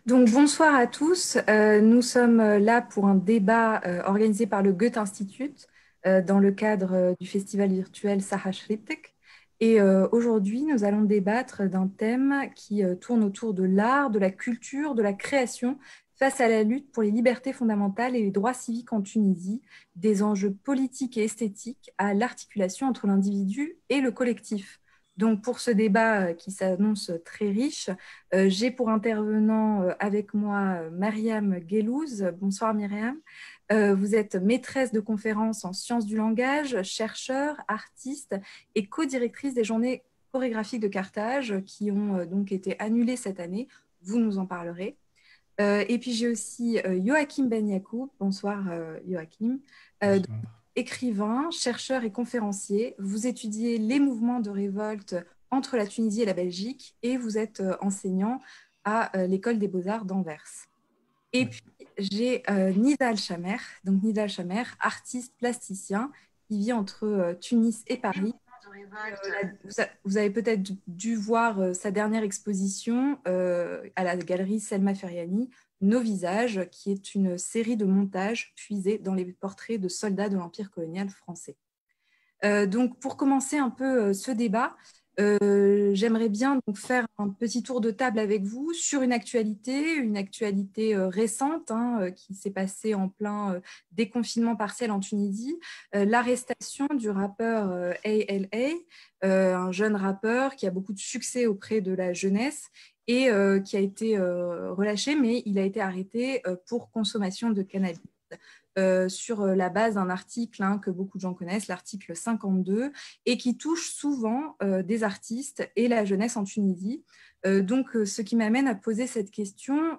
Donc bonsoir à tous. Nous sommes là pour un débat organisé par le Goethe-Institut dans le cadre du festival virtuel Saha Schrittec. Et aujourd'hui, nous allons débattre d'un thème qui tourne autour de l'art, de la culture, de la création face à la lutte pour les libertés fondamentales et les droits civiques en Tunisie, des enjeux politiques et esthétiques à l'articulation entre l'individu et le collectif. Donc pour ce débat qui s'annonce très riche, j'ai pour intervenant avec moi Myriam Guellouz. Bonsoir Myriam. Vous êtes maîtresse de conférences en sciences du langage, chercheure, artiste et co-directrice des journées chorégraphiques de Carthage qui ont donc été annulées cette année. Vous nous en parlerez. Et puis j'ai aussi Joachim Ben Yacoub. Bonsoir Joachim. Donc, Bonsoir. écrivain, chercheur et conférencier. Vous étudiez les mouvements de révolte entre la Tunisie et la Belgique et vous êtes enseignant à l'École des Beaux-Arts d'Anvers. Et Oui. puis j'ai Nidal Chamer, donc Nidal Chamer, artiste plasticien qui vit entre Tunis et Paris. Vous avez peut-être dû voir sa dernière exposition à la galerie Selma Feriani, Nos visages, qui est une série de montages puisés dans les portraits de soldats de l'Empire colonial français. Donc, pour commencer un peu ce débat, j'aimerais bien donc faire un petit tour de table avec vous sur une actualité récente qui s'est passée en plein déconfinement partiel en Tunisie, l'arrestation du rappeur ALA, un jeune rappeur qui a beaucoup de succès auprès de la jeunesse et qui a été relâché, mais il a été arrêté pour consommation de cannabis sur la base d'un article que beaucoup de gens connaissent, l'article 52, et qui touche souvent des artistes et la jeunesse en Tunisie. Donc, ce qui m'amène à poser cette question.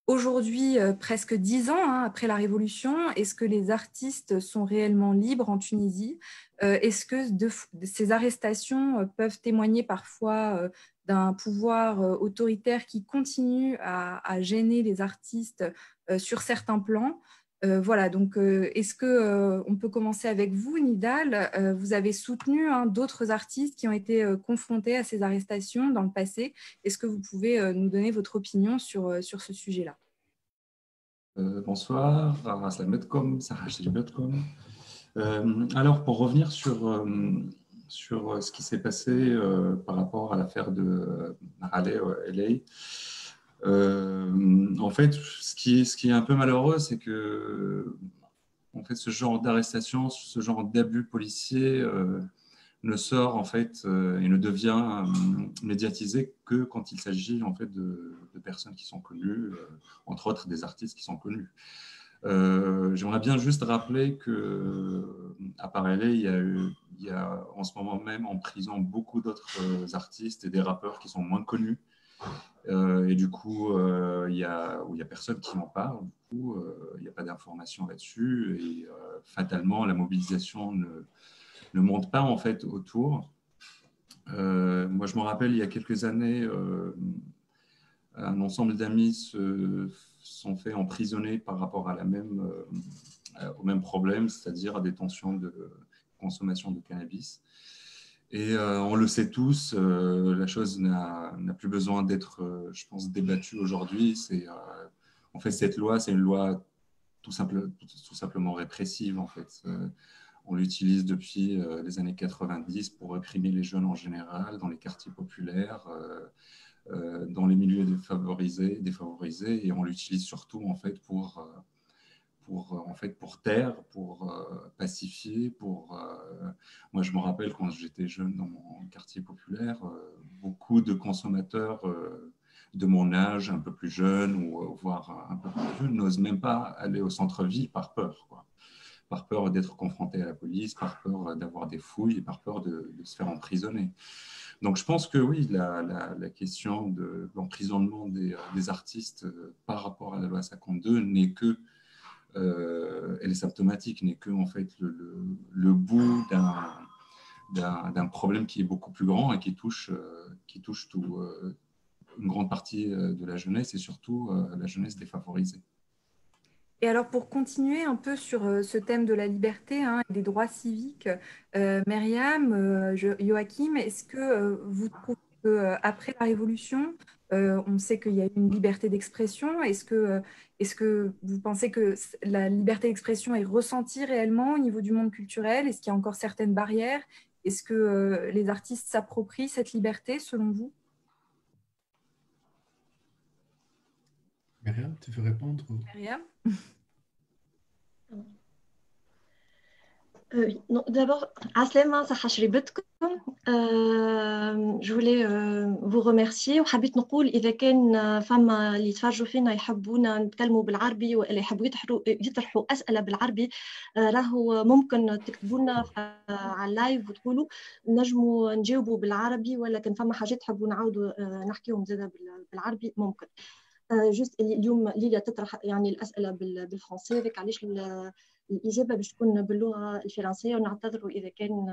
Aujourd'hui, presque 10 ans après la Révolution, est-ce que les artistes sont réellement libres en Tunisie? Est-ce que ces arrestations peuvent témoigner parfois d'un pouvoir autoritaire qui continue à gêner les artistes sur certains plans? Voilà, donc est-ce que on peut commencer avec vous, Nidal? Vous avez soutenu d'autres artistes qui ont été confrontés à ces arrestations dans le passé. Est-ce que vous pouvez nous donner votre opinion sur ce sujet-là? Bonsoir, Asalaamaaleykum, Sarah Chedibetkom. Alors, pour revenir sur ce qui s'est passé par rapport à l'affaire de Raleigh LA, en fait, ce qui est un peu malheureux, c'est que en fait, ce genre d'arrestation, ce genre d'abus policiers ne sort en fait et ne devient médiatisé que quand il s'agit en fait de personnes qui sont connues, entre autres des artistes qui sont connus. J'aimerais bien juste rappeler que à Paris, il y a en ce moment même en prison beaucoup d'autres artistes et des rappeurs qui sont moins connus. Et du coup, il y a personne qui en parle. Du coup, il n'y a pas d'information là-dessus. Et fatalement, la mobilisation ne monte pas en fait autour. Moi, je me rappelle, il y a quelques années, un ensemble d'amis se sont fait emprisonner par rapport à au même problème, c'est-à-dire à des tensions de consommation de cannabis. Et on le sait tous, la chose n'a plus besoin d'être, je pense, débattue aujourd'hui. En fait, cette loi, c'est une loi tout simplement répressive, en fait. On l'utilise depuis les années 90 pour réprimer les jeunes en général, dans les quartiers populaires, dans les milieux défavorisés, et on l'utilise surtout en fait pour taire, pour pacifier, moi je me rappelle quand j'étais jeune dans mon quartier populaire, beaucoup de consommateurs de mon âge, un peu plus jeunes ou voire un peu plus jeunes, n'osent même pas aller au centre-ville par peur, quoi. Par peur d'être confronté à la police, par peur d'avoir des fouilles et par peur de se faire emprisonner. Donc je pense que oui, la question de l'emprisonnement des artistes par rapport à la loi 52 n'est que, elle est symptomatique, n'est que en fait le bout d'un problème qui est beaucoup plus grand et qui touche une grande partie de la jeunesse et surtout la jeunesse défavorisée. Et alors, pour continuer un peu sur ce thème de la liberté et des droits civiques, Myriam, Joachim, est-ce que vous trouvez qu'après la Révolution, On sait qu'il y a une liberté d'expression. Est-ce que vous pensez que la liberté d'expression est ressentie réellement au niveau du monde culturel? Est-ce qu'il y a encore certaines barrières? Est-ce que les artistes s'approprient cette liberté, selon vous? Myriam, tu veux répondre Myriam? Oui. D'abord, Aslema, je voulais vous remercier وحبيت نقول إذا كان فما اللي يتفرجوا فينا يحبونا نتكلموا بالعربي ولا يحبوا يطرحوا أسئلة بالعربي راهو ممكن تكتبوا لنا على اللايف وتقولوا نجموا نجاوبوا بالعربي ولا كان فما حاجات تحبوا نعاودوا نحكيهم زادة بالعربي ممكن جوست اليوم ليليا تطرح يعني الأسئلة بالفرنسي هذاك علاش الإجابة باش تكون باللغة الفرنسية ونعتذروا إذا كان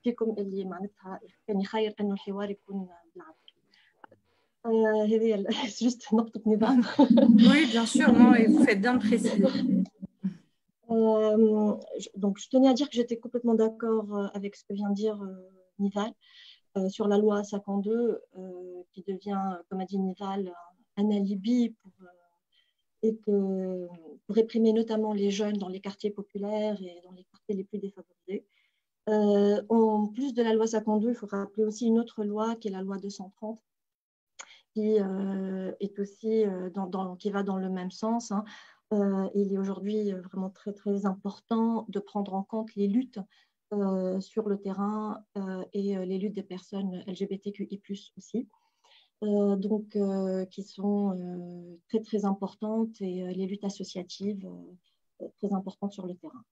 فيكم اللي معناتها كان خير أنه الحوار يكون بالعربي. هذه جست نقطة نظام. Oui, bien sûr, non, et vous faites bien de préciser. Donc, je tenais à dire que j'étais complètement d'accord avec ce que vient de dire Nival sur la loi 52 qui devient, comme a dit Nival, un alibi et que pour réprimer notamment les jeunes dans les quartiers populaires et dans les quartiers les plus défavorisés. En plus de la loi 52, il faut rappeler aussi une autre loi qui est la loi 230 qui est aussi qui va dans le même sens. Hein. Il est aujourd'hui vraiment très, très important de prendre en compte les luttes sur le terrain et les luttes des personnes LGBTQI+, aussi. Qui sont très, très importantes et les luttes associatives très importantes sur le terrain.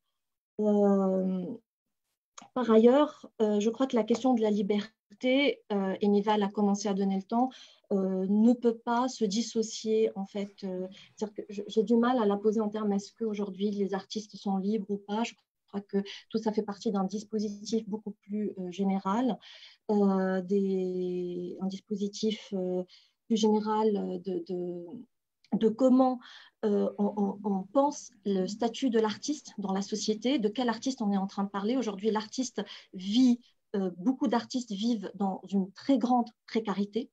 Par ailleurs, je crois que la question de la liberté, et Nival a commencé à donner le temps, ne peut pas se dissocier en fait. C'est-à-dire que j'ai du mal à la poser en termes est-ce qu'aujourd'hui les artistes sont libres ou pas. Je crois que tout ça fait partie d'un dispositif beaucoup plus général, un dispositif plus général de comment on pense le statut de l'artiste dans la société, de quel artiste on est en train de parler. Aujourd'hui, l'artiste vit, beaucoup d'artistes vivent dans une très grande précarité.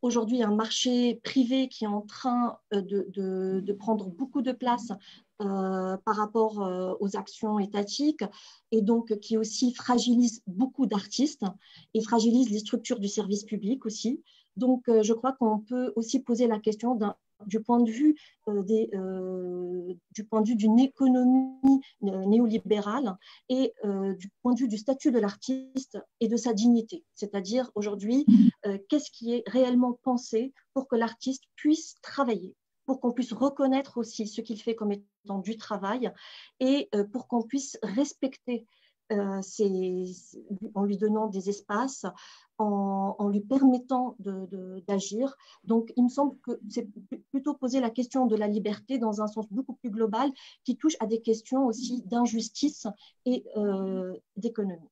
Aujourd'hui, il y a un marché privé qui est en train de prendre beaucoup de place par rapport aux actions étatiques et donc qui aussi fragilise beaucoup d'artistes et fragilise les structures du service public aussi. Donc, je crois qu'on peut aussi poser la question du point de vue d'une économie néolibérale et du point de vue du statut de l'artiste et de sa dignité. C'est-à-dire aujourd'hui, qu'est-ce qui est réellement pensé pour que l'artiste puisse travailler, pour qu'on puisse reconnaître aussi ce qu'il fait comme étant du travail et pour qu'on puisse respecter en lui donnant des espaces, en lui permettant d'agir. Donc, il me semble que c'est plutôt poser la question de la liberté dans un sens beaucoup plus global qui touche à des questions aussi d'injustice et d'économie.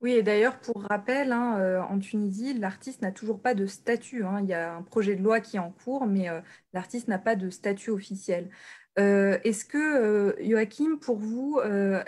Oui, et d'ailleurs, pour rappel, hein, en Tunisie, l'artiste n'a toujours pas de statut. Hein. Il y a un projet de loi qui est en cours, mais l'artiste n'a pas de statut officiel. Est-ce que, Joachim, pour vous,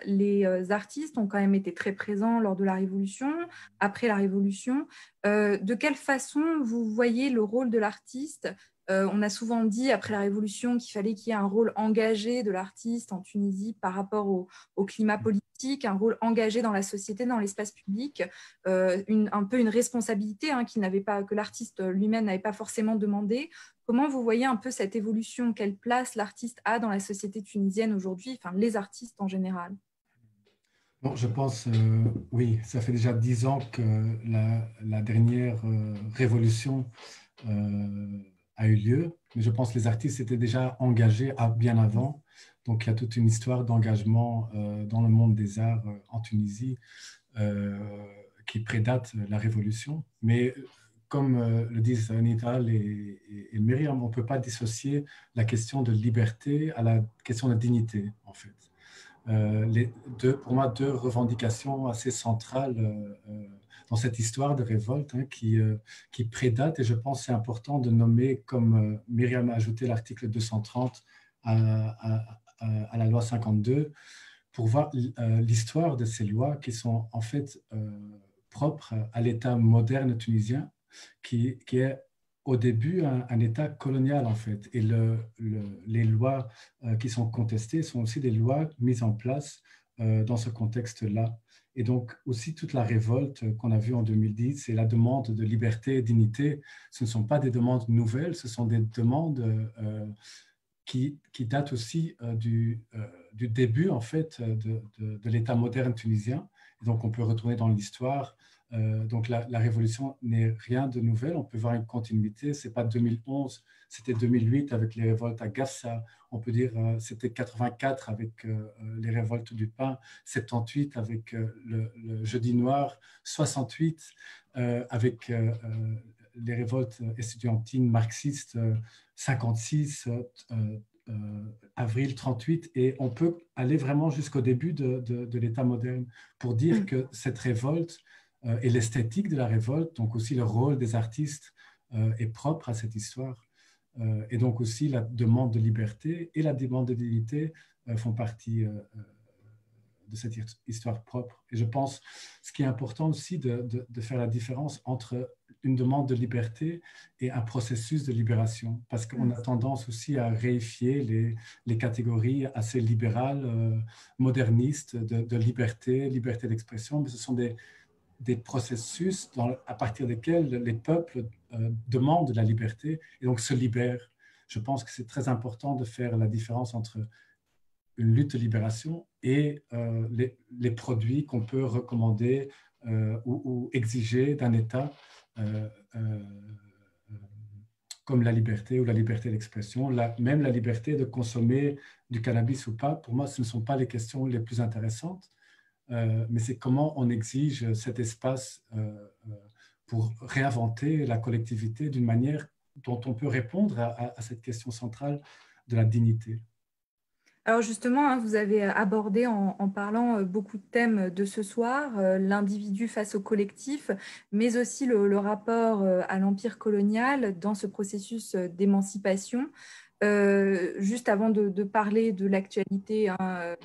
les artistes ont quand même été très présents lors de la Révolution, après la Révolution? De quelle façon vous voyez le rôle de l'artiste? On a souvent dit, après la Révolution, qu'il fallait qu'il y ait un rôle engagé de l'artiste en Tunisie par rapport au climat politique, un rôle engagé dans la société, dans l'espace public, un peu une responsabilité hein, que l'artiste lui-même n'avait pas forcément demandé. Comment vous voyez un peu cette évolution? Quelle place l'artiste a dans la société tunisienne aujourd'hui, enfin les artistes en général? Bon, je pense, oui, ça fait déjà 10 ans que la dernière révolution a eu lieu, mais je pense que les artistes étaient déjà engagés bien avant. Donc, il y a toute une histoire d'engagement dans le monde des arts en Tunisie qui prédate la révolution. Mais comme le disent Nital et Myriam, on ne peut pas dissocier la question de liberté à la question de dignité, en fait. Pour moi, deux revendications assez centrales dans cette histoire de révolte hein, qui prédate, et je pense que c'est important de nommer, comme Myriam a ajouté l'article 230 à la loi 52, pour voir l'histoire de ces lois qui sont en fait propres à l'État moderne tunisien, qui est au début un État colonial, en fait. Et les lois qui sont contestées sont aussi des lois mises en place dans ce contexte-là. Et donc, aussi, toute la révolte qu'on a vue en 2010 c'est la demande de liberté et dignité. Ce ne sont pas des demandes nouvelles, ce sont des demandes qui datent aussi du début, en fait, de l'État moderne tunisien. Et donc, on peut retourner dans l'histoire. Donc, la révolution n'est rien de nouvel. On peut voir une continuité. Ce n'est pas 2011, c'était 2008 avec les révoltes à Gassa. On peut dire c'était 84 avec les révoltes du pain, 78 avec le Jeudi noir, 68 avec les révoltes estudiantines marxistes, 56, avril 38, et on peut aller vraiment jusqu'au début de l'État moderne pour dire que cette révolte et l'esthétique de la révolte, donc aussi le rôle des artistes est propre à cette histoire. Et donc aussi la demande de liberté et la demande de dignité font partie de cette histoire propre. Et je pense ce qui est important aussi de faire la différence entre une demande de liberté et un processus de libération, parce qu'on a tendance aussi à réifier les catégories assez libérales, modernistes de liberté, liberté d'expression, mais ce sont des processus à partir desquels les peuples demandent la liberté et donc se libèrent. Je pense que c'est très important de faire la différence entre une lutte de libération et les produits qu'on peut recommander ou exiger d'un État comme la liberté ou la liberté d'expression, même la liberté de consommer du cannabis ou pas. Pour moi, ce ne sont pas les questions les plus intéressantes, mais c'est comment on exige cet espace pour réinventer la collectivité d'une manière dont on peut répondre à cette question centrale de la dignité. Alors justement, hein, vous avez abordé en parlant beaucoup de thèmes de ce soir, l'individu face au collectif, mais aussi le rapport à l'empire colonial dans ce processus d'émancipation. Juste avant de parler de l'actualité hein,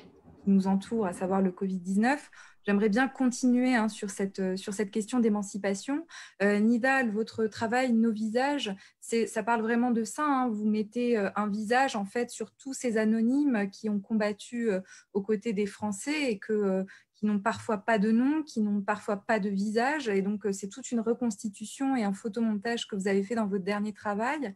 qui nous entoure, à savoir le Covid-19, j'aimerais bien continuer hein, sur cette question d'émancipation. Nidal, votre travail Nos visages, ça parle vraiment de ça. Hein. Vous mettez un visage en fait sur tous ces anonymes qui ont combattu aux côtés des Français et qui n'ont parfois pas de nom, qui n'ont parfois pas de visage. Et donc, c'est toute une reconstitution et un photomontage que vous avez fait dans votre dernier travail.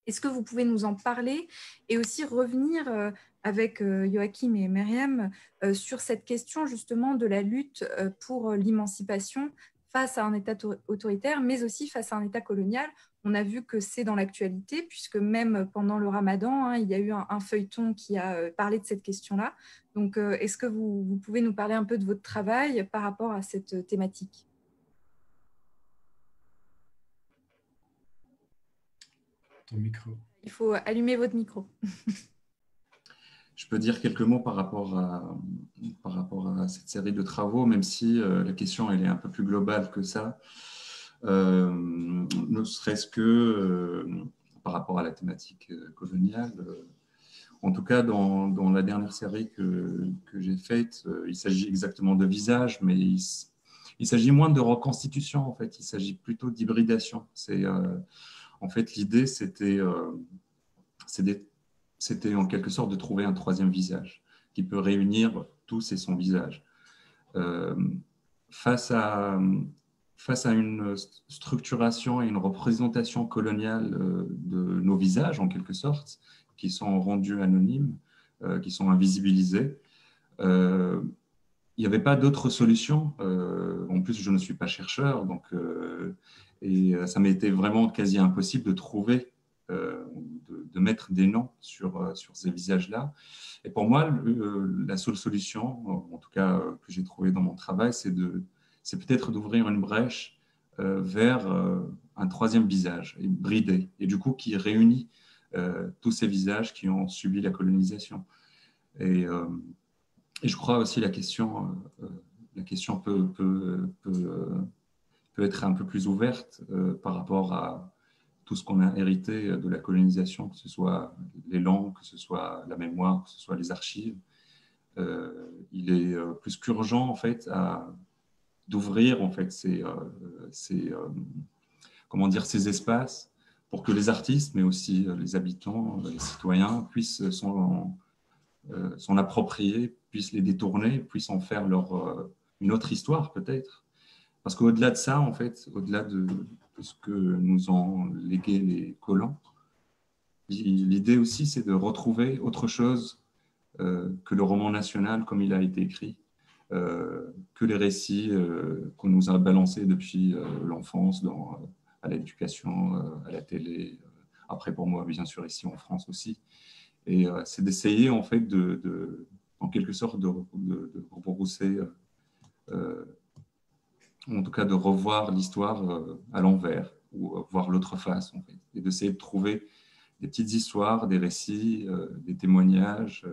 Est-ce que vous pouvez nous en parler et aussi revenir avec Joachim et Myriam sur cette question justement de la lutte pour l'émancipation face à un État autoritaire, mais aussi face à un État colonial. On a vu que c'est dans l'actualité, puisque même pendant le Ramadan, hein, il y a eu un feuilleton qui a parlé de cette question-là. Donc, est-ce que vous pouvez nous parler un peu de votre travail par rapport à cette thématique ? Ton micro. Il faut allumer votre micro. Je peux dire quelques mots par rapport à cette série de travaux, même si la question elle est un peu plus globale que ça, ne serait-ce que par rapport à la thématique coloniale. En tout cas, dans la dernière série que j'ai faite, il s'agit exactement de visage, mais il s'agit moins de reconstitution, en fait. Il s'agit plutôt d'hybridation. En fait, l'idée, c'était en quelque sorte de trouver un troisième visage qui peut réunir tous et son visage. Face à une structuration et une représentation coloniale de nos visages, en quelque sorte, qui sont rendus anonymes, qui sont invisibilisés, il n'y avait pas d'autre solution. En plus, je ne suis pas chercheur, donc, et ça m'était vraiment quasi impossible de trouver, de mettre des noms sur ces visages-là. Et pour moi, la seule solution, en tout cas que j'ai trouvée dans mon travail, c'est peut-être d'ouvrir une brèche vers un troisième visage, bridé, et du coup qui réunit tous ces visages qui ont subi la colonisation. Et je crois aussi la question peut être un peu plus ouverte par rapport à tout ce qu'on a hérité de la colonisation, que ce soit les langues, que ce soit la mémoire, que ce soit les archives. Il est plus qu'urgent en fait d'ouvrir en fait ces espaces pour que les artistes, mais aussi les habitants, les citoyens, puissent s'en approprier, puissent les détourner, puissent en faire une autre histoire peut-être. Parce qu'au-delà de ça, en fait, au-delà de ce que nous ont légué les colons, l'idée aussi, c'est de retrouver autre chose que le roman national comme il a été écrit, que les récits qu'on nous a balancés depuis l'enfance à l'éducation, à la télé, après pour moi, bien sûr, ici en France aussi. Et c'est d'essayer, en fait, en quelque sorte, de rebrousser, en tout cas de revoir l'histoire à l'envers, ou voir l'autre face, en fait, et d'essayer de trouver des petites histoires, des récits, des témoignages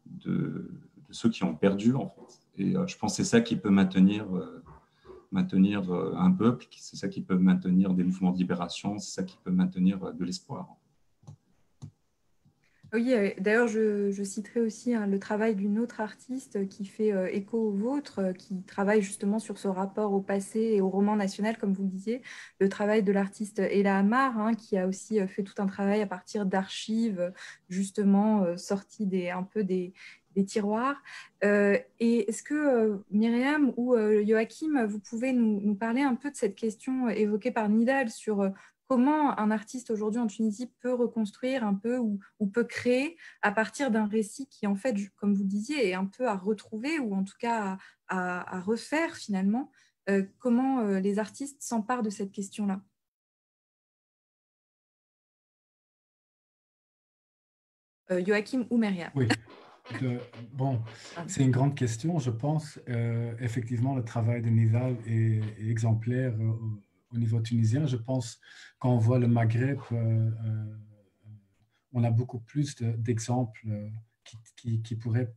de ceux qui ont perdu, en fait. Et je pense que c'est ça qui peut maintenir un peuple, c'est ça qui peut maintenir des mouvements de libération, c'est ça qui peut maintenir de l'espoir. Oui, d'ailleurs, je citerai aussi le travail d'une autre artiste qui fait écho au vôtre, qui travaille justement sur ce rapport au passé et au roman national, comme vous le disiez, le travail de l'artiste Ella Amar, hein, qui a aussi fait tout un travail à partir d'archives, justement sorties un peu des tiroirs. Et est-ce que Myriam ou Joachim, vous pouvez nous parler un peu de cette question évoquée par Nidal sur comment un artiste aujourd'hui en Tunisie peut reconstruire un peu ou peut créer à partir d'un récit qui, en fait, comme vous disiez, est un peu à retrouver ou en tout cas à refaire finalement. Comment les artistes s'emparent de cette question-là? Joachim ou Myriam? Oui. Bon, c'est une grande question, je pense. Effectivement, le travail de Nidal est exemplaire au niveau tunisien. Je pense quand on voit le Maghreb, on a beaucoup plus d'exemples qui pourraient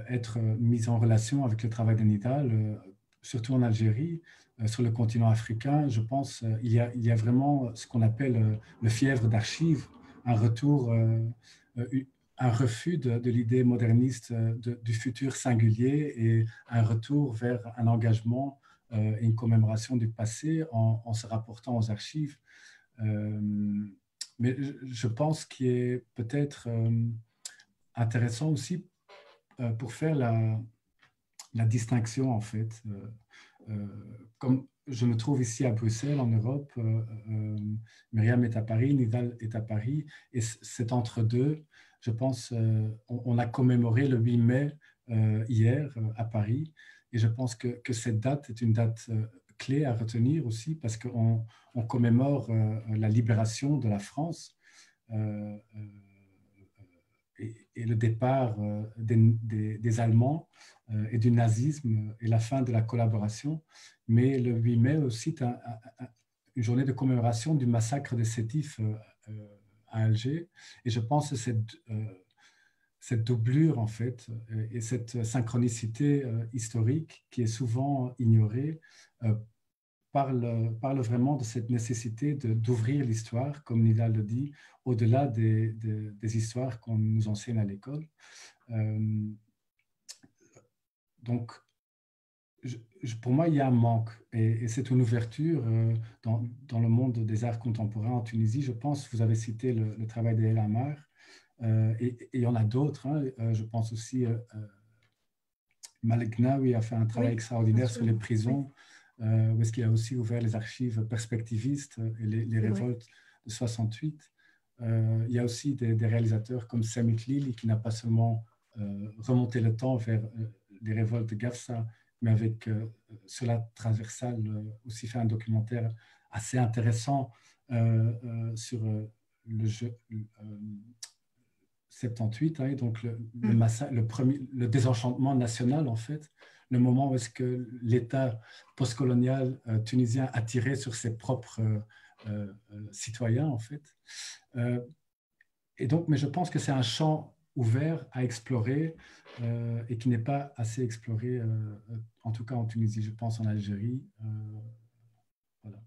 être mis en relation avec le travail de Nidal, surtout en Algérie, sur le continent africain. Je pense il y a vraiment ce qu'on appelle le fièvre d'archives, un retour, un refus de l'idée moderniste du futur singulier et un retour vers un engagement et une commémoration du passé en se rapportant aux archives. Mais je pense qu'il est peut-être intéressant aussi pour faire la distinction, en fait. Comme je me trouve ici à Bruxelles, en Europe, Myriam est à Paris, Nidal est à Paris, et c'est entre deux. Je pense, on a commémoré le 8 mai hier à Paris, et je pense que cette date est une date clé à retenir aussi, parce qu'on commémore la libération de la France. Et le départ des Allemands et du nazisme et la fin de la collaboration. Mais le 8 mai aussi est une journée de commémoration du massacre de Sétif à Alger. Et je pense que cette doublure, en fait, et cette synchronicité historique qui est souvent ignorée, parle vraiment de cette nécessité d'ouvrir l'histoire, comme Nida le dit, au-delà des histoires qu'on nous enseigne à l'école. Donc, pour moi, il y a un manque et c'est une ouverture dans le monde des arts contemporains en Tunisie. Je pense, vous avez cité le travail d'El Amar et il y en a d'autres. Hein. Je pense aussi Malik Gnawi a fait un travail extraordinaire sur les prisons. Où est-ce qu'il a aussi ouvert les archives perspectivistes et les révoltes de 68. Il y a aussi des réalisateurs comme Samit Lili qui n'a pas seulement remonté le temps vers les révoltes de Gafsa, mais avec sur la transversale aussi fait un documentaire assez intéressant sur le jeu 78, hein, donc le désenchantement national en fait, le moment où est-ce que l'État postcolonial tunisien a tiré sur ses propres citoyens, en fait. Et donc, mais je pense que c'est un champ ouvert à explorer et qui n'est pas assez exploré, en tout cas en Tunisie, je pense en Algérie. Voilà.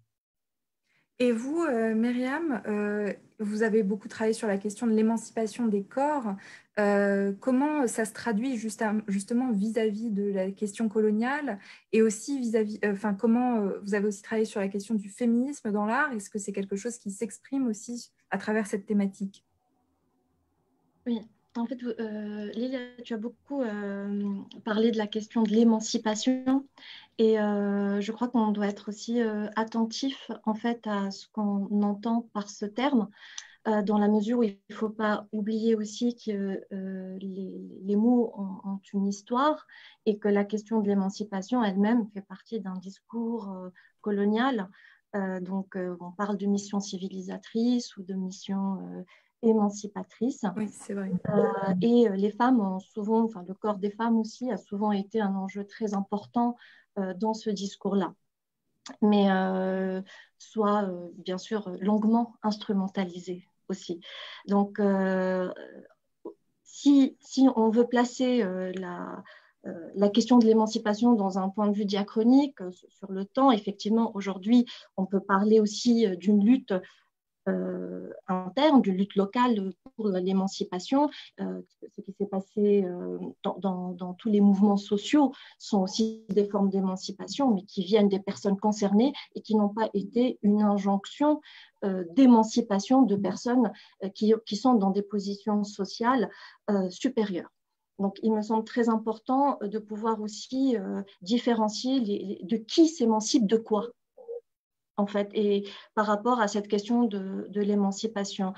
Et vous, Myriam, vous avez beaucoup travaillé sur la question de l'émancipation des corps. Comment ça se traduit justement vis-à-vis de la question coloniale et aussi vis-à-vis, enfin, comment vous avez aussi travaillé sur la question du féminisme dans l'art? Est-ce que c'est quelque chose qui s'exprime aussi à travers cette thématique? Oui, en fait, Lilia, tu as beaucoup parlé de la question de l'émancipation et je crois qu'on doit être aussi attentif en fait à ce qu'on entend par ce terme, dans la mesure où il ne faut pas oublier aussi que les mots ont une histoire et que la question de l'émancipation elle-même fait partie d'un discours colonial. On parle de mission civilisatrice ou de mission émancipatrice. Oui, c'est vrai. Et les femmes ont souvent, enfin le corps des femmes aussi a souvent été un enjeu très important dans ce discours-là, mais soit bien sûr longuement instrumentalisé aussi. Donc, si on veut placer la question de l'émancipation dans un point de vue diachronique sur le temps, effectivement, aujourd'hui, on peut parler aussi d'une lutte interne, d'une lutte locale pour l'émancipation. Ce qui s'est passé dans tous les mouvements sociaux sont aussi des formes d'émancipation, mais qui viennent des personnes concernées et qui n'ont pas été une injonction d'émancipation de personnes qui sont dans des positions sociales supérieures. Donc, il me semble très important de pouvoir aussi différencier de qui s'émancipe de quoi, en fait, et par rapport à cette question de l'émancipation.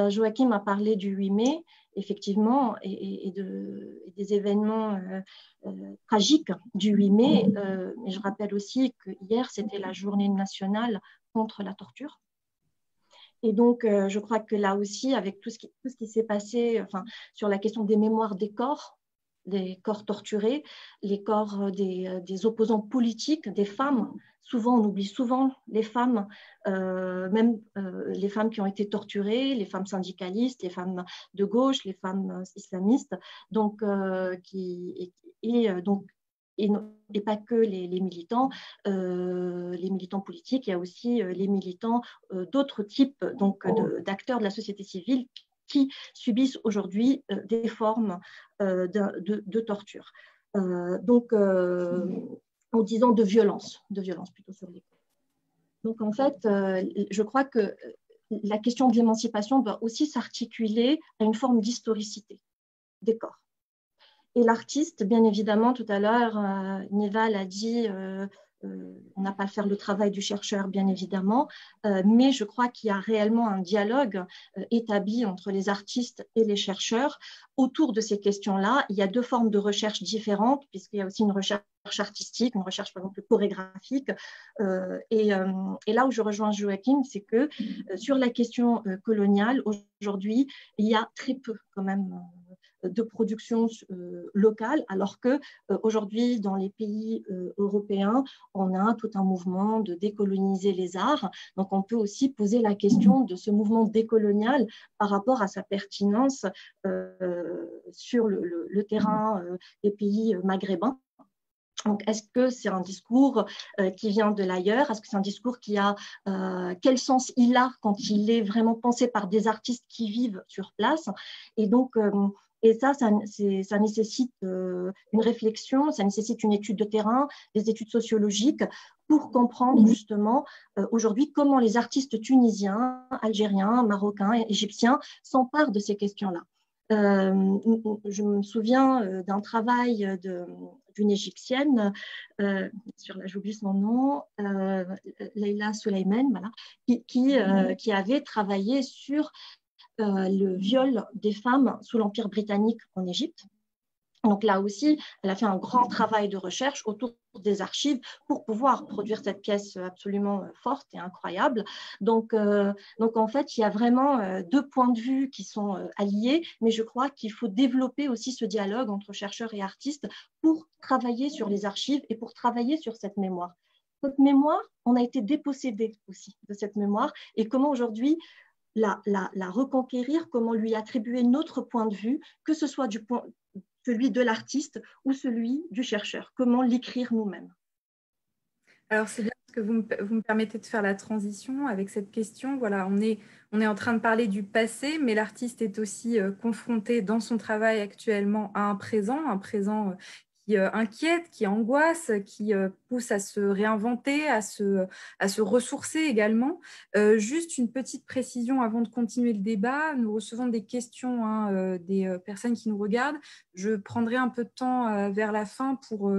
Joachim a parlé du 8 mai, effectivement, et des événements tragiques du 8 mai. Mais je rappelle aussi que hier, c'était la journée nationale contre la torture. Et donc, je crois que là aussi, avec tout ce qui s'est passé sur la question des mémoires des corps torturés, les corps des opposants politiques, des femmes. Souvent, on oublie souvent les femmes, même les femmes qui ont été torturées, les femmes syndicalistes, les femmes de gauche, les femmes islamistes, donc, et pas que les militants politiques, il y a aussi les militants d'autres types d'acteurs de la société civile qui subissent aujourd'hui des formes de torture. En disant de violence plutôt sur les corps. Donc en fait, je crois que la question de l'émancipation doit aussi s'articuler à une forme d'historicité des corps. Et l'artiste, bien évidemment, tout à l'heure, Nival a dit on n'a pas à faire le travail du chercheur, bien évidemment, mais je crois qu'il y a réellement un dialogue établi entre les artistes et les chercheurs autour de ces questions-là. Il y a deux formes de recherche différentes, puisqu'il y a aussi une recherche artistique, une recherche par exemple chorégraphique. Et là où je rejoins Joachim, c'est que sur la question coloniale, aujourd'hui, il y a très peu quand même de production locale, alors que aujourd'hui, dans les pays européens, on a tout un mouvement de décoloniser les arts. Donc, on peut aussi poser la question de ce mouvement décolonial par rapport à sa pertinence sur le terrain des pays maghrébins. Donc, est-ce que c'est un discours qui vient de l'ailleurs? Est-ce que c'est un discours qui a quel sens il a quand il est vraiment pensé par des artistes qui vivent sur place? Et donc, et ça nécessite une réflexion, ça nécessite une étude de terrain, des études sociologiques pour comprendre justement aujourd'hui comment les artistes tunisiens, algériens, marocains, égyptiens s'emparent de ces questions-là. Je me souviens d'un travail d'une égyptienne, sur là j'oublie son nom, Leila Suleiman, voilà, qui avait travaillé sur le viol des femmes sous l'Empire britannique en Égypte. Donc là aussi, elle a fait un grand travail de recherche autour des archives pour pouvoir produire cette pièce absolument forte et incroyable. Donc en fait, il y a vraiment deux points de vue qui sont alliés, mais je crois qu'il faut développer aussi ce dialogue entre chercheurs et artistes pour travailler sur les archives et pour travailler sur cette mémoire. Cette mémoire, on a été dépossédé aussi de cette mémoire, et comment aujourd'hui la reconquérir, comment lui attribuer notre point de vue, que ce soit celui de l'artiste ou celui du chercheur. Comment l'écrire nous-mêmes? Alors, c'est bien ce que vous me permettez de faire la transition avec cette question. Voilà, on est en train de parler du passé, mais l'artiste est aussi confronté dans son travail actuellement à un présent qui inquiète, qui angoisse, qui pousse à se réinventer, à se ressourcer également. Juste une petite précision avant de continuer le débat. Nous recevons des questions des personnes qui nous regardent. Je prendrai un peu de temps vers la fin pour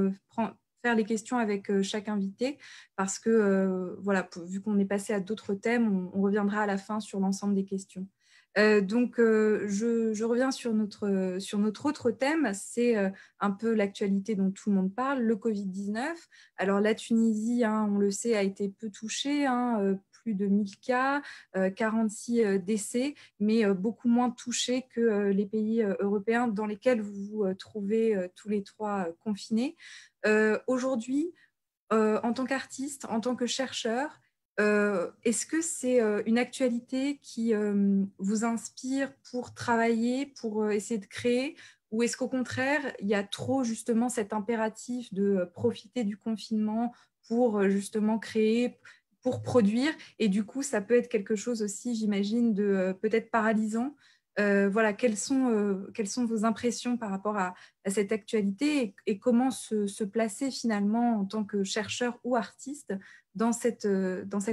faire les questions avec chaque invité parce que, voilà, vu qu'on est passé à d'autres thèmes, on reviendra à la fin sur l'ensemble des questions. Je reviens sur notre autre thème, c'est un peu l'actualité dont tout le monde parle, le Covid-19. Alors la Tunisie, on le sait, a été peu touchée, plus de 1000 cas, 46 décès, mais beaucoup moins touchés que les pays européens dans lesquels vous vous trouvez tous les trois confinés. Aujourd'hui, en tant qu'artiste, en tant que chercheur, est-ce que c'est une actualité qui vous inspire pour travailler, pour essayer de créer, ou est-ce qu'au contraire, il y a trop justement cet impératif de profiter du confinement pour justement créer, pour produire, et du coup, ça peut être quelque chose aussi, j'imagine, de peut-être paralysant. Voilà, quelles sont vos impressions par rapport à cette actualité et comment se placer finalement en tant que chercheur ou artiste dans cette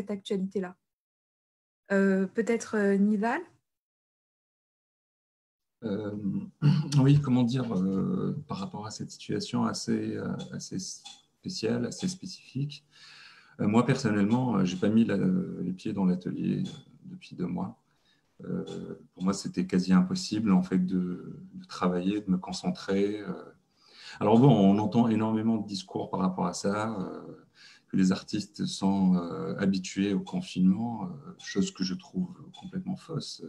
actualité-là. Peut-être Nival? Oui, comment dire, par rapport à cette situation assez spéciale, assez spécifique. Moi, personnellement, je n'ai pas mis les pieds dans l'atelier depuis 2 mois. Pour moi, c'était quasi impossible en fait de travailler, de me concentrer. Alors bon, on entend énormément de discours par rapport à ça, que les artistes sont habitués au confinement, chose que je trouve complètement fausse.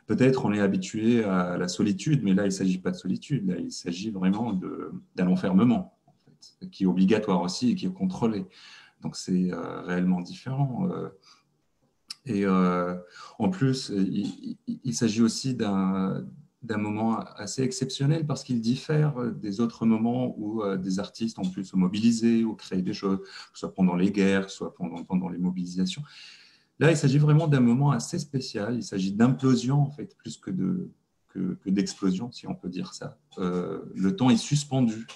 Peut-être on est habitué à la solitude, mais là, il ne s'agit pas de solitude, là, il s'agit vraiment d'un enfermement, en fait, qui est obligatoire aussi et qui est contrôlé. Donc c'est réellement différent. Et en plus, il s'agit aussi d'un moment assez exceptionnel parce qu'il diffère des autres moments où des artistes ont pu se mobiliser ou créer des choses, soit pendant les guerres, soit pendant les mobilisations. Là, il s'agit vraiment d'un moment assez spécial. Il s'agit d'implosion, en fait, plus que d'explosion, si on peut dire ça. Le temps est suspendu.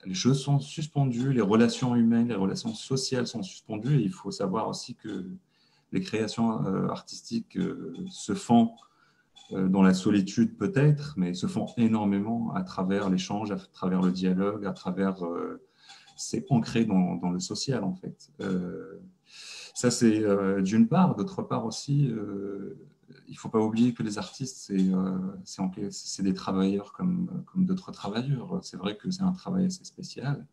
Les choses sont suspendues, les relations humaines, les relations sociales sont suspendues. Et il faut savoir aussi que les créations artistiques se font dans la solitude peut-être, mais se font énormément à travers l'échange, à travers le dialogue, à travers... c'est ancré dans le social, en fait. Ça, c'est d'une part. D'autre part aussi, il ne faut pas oublier que les artistes, c'est des travailleurs comme d'autres travailleurs. C'est vrai que c'est un travail assez spécial,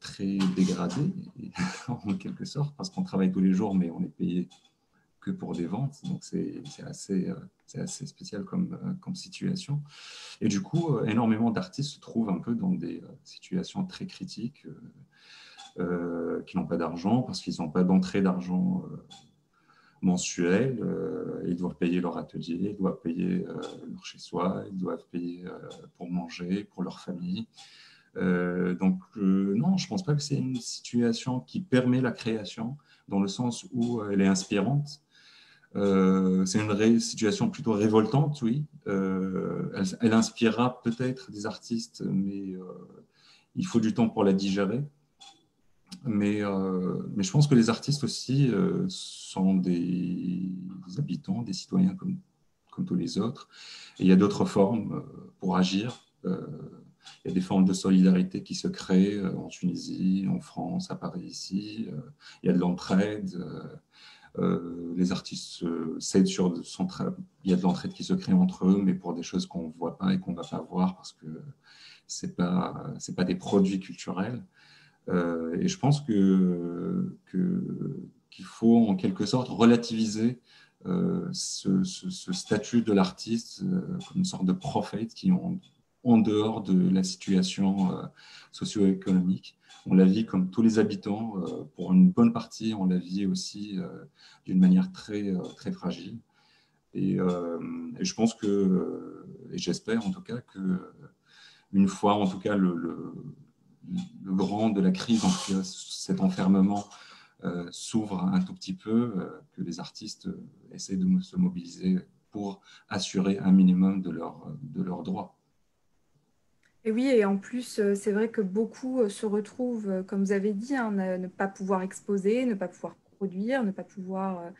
très dégradé, en quelque sorte, parce qu'on travaille tous les jours, mais on est payé que pour des ventes. Donc, c'est assez spécial comme situation. Et du coup, énormément d'artistes se trouvent un peu dans des situations très critiques, qui n'ont pas d'argent, parce qu'ils n'ont pas d'entrée d'argent mensuelle. Ils doivent payer leur atelier, ils doivent payer leur chez-soi, ils doivent payer pour manger, pour leur famille. Donc, non, je ne pense pas que c'est une situation qui permet la création, dans le sens où elle est inspirante. C'est une situation plutôt révoltante, oui. Elle inspirera peut-être des artistes, mais il faut du temps pour la digérer. Mais je pense que les artistes aussi sont des habitants, des citoyens comme tous les autres. Et il y a d'autres formes pour agir. Il y a des formes de solidarité qui se créent en Tunisie, en France, à Paris, ici. Il y a de l'entraide. Les artistes s'aident il y a de l'entraide qui se crée entre eux, mais pour des choses qu'on ne voit pas et qu'on ne va pas voir parce que ce n'est pas des produits culturels. Et je pense qu'il faut en quelque sorte relativiser ce statut de l'artiste comme une sorte de prophète qui est en dehors de la situation socio-économique. On la vit comme tous les habitants. Pour une bonne partie, on la vit aussi d'une manière très, très fragile. Et je pense et j'espère en tout cas que une fois en tout cas le grand de la crise, en tout cas, cet enfermement s'ouvre un tout petit peu, que les artistes essaient de se mobiliser pour assurer un minimum de leurs droits. Et oui, et en plus, c'est vrai que beaucoup se retrouvent, comme vous avez dit, hein, ne pas pouvoir exposer, ne pas pouvoir produire, ne pas pouvoir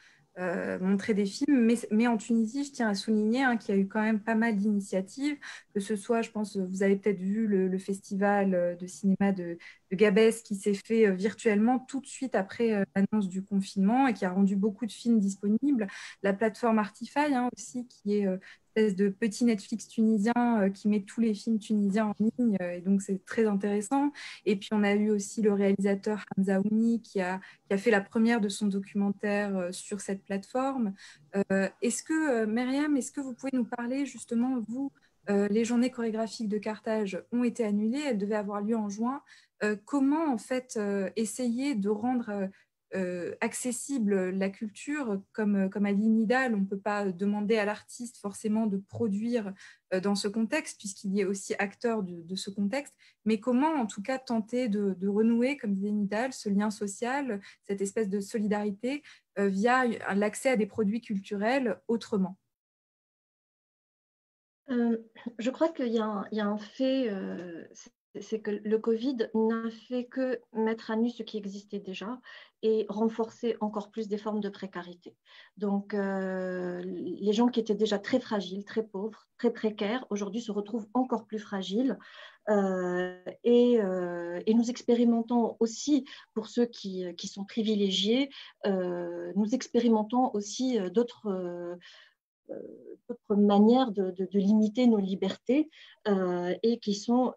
montrer des films. Mais en Tunisie, je tiens à souligner hein, qu'il y a eu quand même pas mal d'initiatives, que ce soit, je pense, vous avez peut-être vu le festival de cinéma de Gabès qui s'est fait virtuellement tout de suite après l'annonce du confinement et qui a rendu beaucoup de films disponibles. La plateforme Artify hein, aussi, qui est espèce de petit Netflix tunisien qui met tous les films tunisiens en ligne, et donc c'est très intéressant. Et puis on a eu aussi le réalisateur Hamza Ouni qui a fait la première de son documentaire sur cette plateforme. Myriam, est-ce que vous pouvez nous parler justement, vous, les journées chorégraphiques de Carthage ont été annulées, elles devaient avoir lieu en juin. Comment en fait essayer de rendre accessible la culture, comme a dit Nidal, on ne peut pas demander à l'artiste forcément de produire dans ce contexte, puisqu'il y est aussi acteur de ce contexte, mais comment en tout cas tenter de renouer, comme disait Nidal, ce lien social, cette espèce de solidarité via l'accès à des produits culturels autrement. Je crois qu'il y a un fait, c'est que le Covid n'a fait que mettre à nu ce qui existait déjà et renforcer encore plus des formes de précarité. Donc, les gens qui étaient déjà très fragiles, très pauvres, très précaires, aujourd'hui se retrouvent encore plus fragiles. Et nous expérimentons aussi, pour ceux qui sont privilégiés, nous expérimentons aussi d'autres manières de limiter nos libertés et qui sont,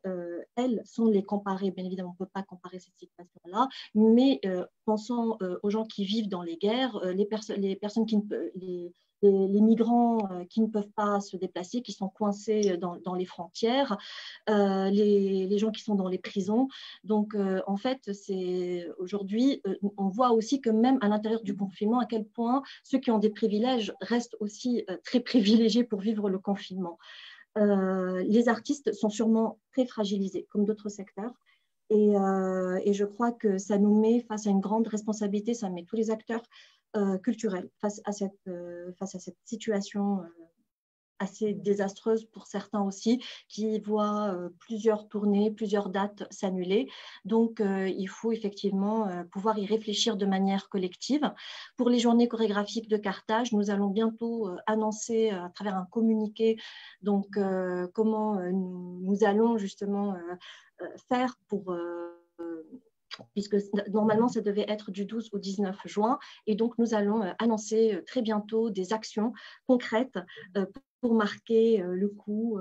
elles, sans les comparer. Bien évidemment, on ne peut pas comparer cette situation-là, mais pensons aux gens qui vivent dans les guerres, les personnes qui ne peuvent, les migrants qui ne peuvent pas se déplacer, qui sont coincés dans les frontières, les gens qui sont dans les prisons. Donc, en fait, aujourd'hui, on voit aussi que même à l'intérieur du confinement, à quel point ceux qui ont des privilèges restent aussi très privilégiés pour vivre le confinement. Les artistes sont sûrement très fragilisés, comme d'autres secteurs. Et je crois que ça nous met face à une grande responsabilité, ça met tous les acteurs culturels face à cette situation assez désastreuse pour certains aussi, qui voient plusieurs tournées, plusieurs dates s'annuler. Donc, il faut effectivement pouvoir y réfléchir de manière collective. Pour les journées chorégraphiques de Carthage, nous allons bientôt annoncer à travers un communiqué donc, comment nous allons justement faire pour puisque normalement, ça devait être du 12 au 19 juin. Et donc, nous allons annoncer très bientôt des actions concrètes pour marquer le coup,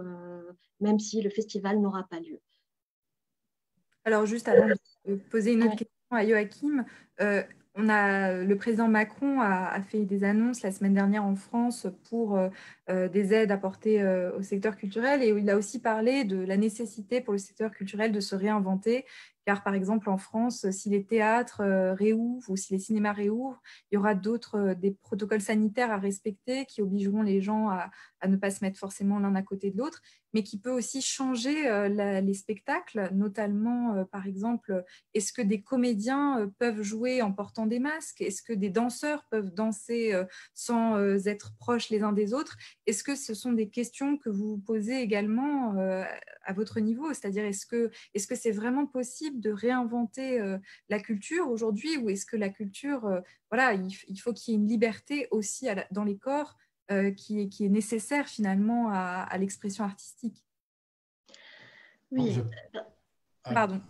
même si le festival n'aura pas lieu. Alors, juste avant de poser une autre question à Joachim, le président Macron a fait des annonces la semaine dernière en France pour des aides apportées au secteur culturel, et il a aussi parlé de la nécessité pour le secteur culturel de se réinventer, car par exemple en France, si les théâtres réouvrent ou si les cinémas réouvrent, il y aura des protocoles sanitaires à respecter qui obligeront les gens à ne pas se mettre forcément l'un à côté de l'autre, mais qui peut aussi changer les spectacles, notamment, par exemple, est-ce que des comédiens peuvent jouer en portant des masques? Est-ce que des danseurs peuvent danser sans être proches les uns des autres? Est-ce que ce sont des questions que vous posez également à votre niveau? C'est-à-dire, est-ce que c'est vraiment possible de réinventer la culture aujourd'hui, ou est-ce que la culture, voilà, il faut qu'il y ait une liberté aussi dans les corps qui est nécessaire finalement à l'expression artistique. Oui. Pardon.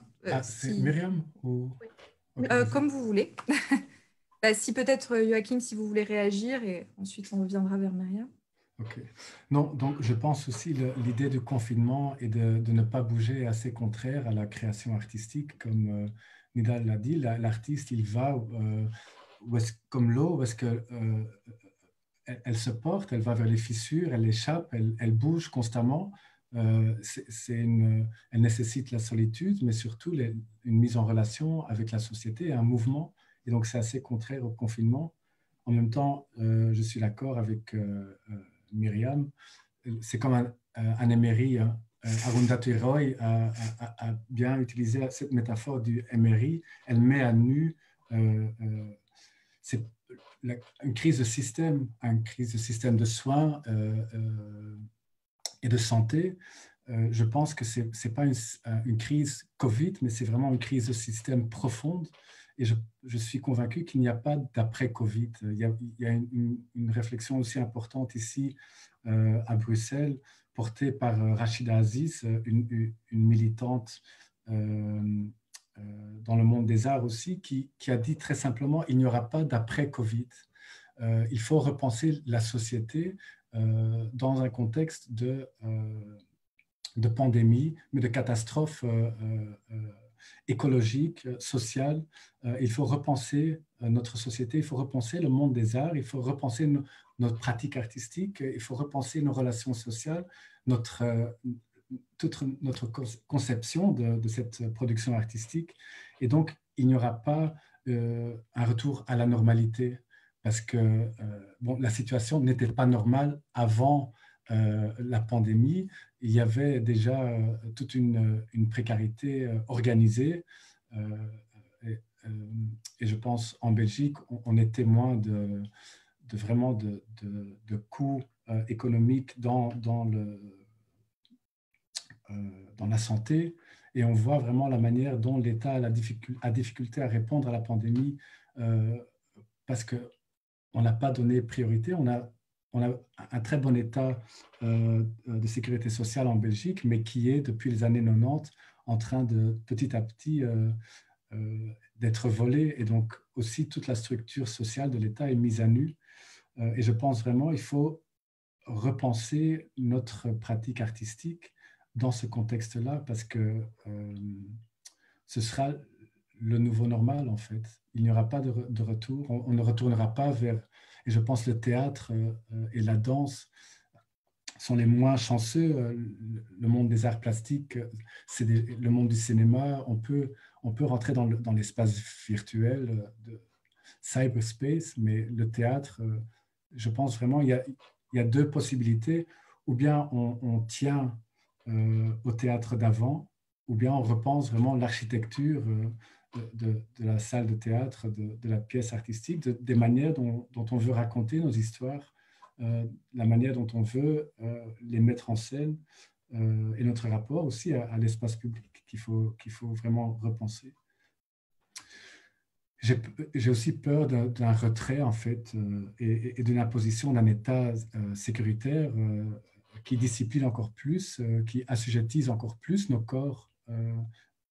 C'est Myriam ou... Oui. Okay, comme vous voulez. Si peut-être Joachim, si vous voulez réagir, et ensuite on reviendra vers Myriam. Ok. Non, donc je pense aussi l'idée du confinement et de ne pas bouger est assez contraire à la création artistique, comme Nidal l'a dit. L'artiste, il va comme l'eau, où est-ce que elle se porte, elle va vers les fissures, elle échappe, elle bouge constamment. Elle nécessite la solitude, mais surtout une mise en relation avec la société, un mouvement. Et donc, c'est assez contraire au confinement. En même temps, je suis d'accord avec Myriam. C'est comme un Emery Arundhati Roy a bien utilisé cette métaphore du MRI. Elle met à nu une crise de système, de soins et de santé. Je pense que ce n'est pas une crise Covid, mais c'est vraiment une crise de système profonde. Et je suis convaincu qu'il n'y a pas d'après-Covid. Il y a une réflexion aussi importante ici à Bruxelles, portée par Rachida Aziz, une militante dans le monde des arts aussi, qui a dit très simplement, il n'y aura pas d'après-Covid. Il faut repenser la société dans un contexte de pandémie, mais de catastrophe écologique, sociale. Il faut repenser notre société, il faut repenser le monde des arts, il faut repenser notre pratique artistique, il faut repenser nos relations sociales, toute notre conception de cette production artistique. Et donc, il n'y aura pas un retour à la normalité parce que la situation n'était pas normale avant la pandémie. Il y avait déjà toute une précarité organisée. Et je pense en Belgique, on est témoin vraiment de coûts économiques dans la santé. Et on voit vraiment la manière dont l'État a difficulté à répondre à la pandémie parce qu'on n'a pas donné priorité. On a un très bon état de sécurité sociale en Belgique, mais qui est, depuis les années 90, en train de, petit à petit, d'être volé. Et donc, aussi, toute la structure sociale de l'État est mise à nu. Et je pense vraiment qu'il faut repenser notre pratique artistique dans ce contexte-là, parce que ce sera le nouveau normal, en fait. Il n'y aura pas de retour. On ne retournera pas vers... Et je pense que le théâtre et la danse sont les moins chanceux. Le monde des arts plastiques, c'est le monde du cinéma. On peut rentrer dans l'espace virtuel de cyberspace, mais le théâtre, je pense vraiment, il y a deux possibilités. Ou bien on tient au théâtre d'avant, ou bien on repense vraiment l'architecture de la salle de théâtre, de la pièce artistique, des manières dont on veut raconter nos histoires, la manière dont on veut les mettre en scène, et notre rapport aussi à l'espace public qu'il faut vraiment repenser. J'ai aussi peur d'un retrait, en fait, et d'une imposition d'un État sécuritaire qui discipline encore plus, qui assujettise encore plus nos corps.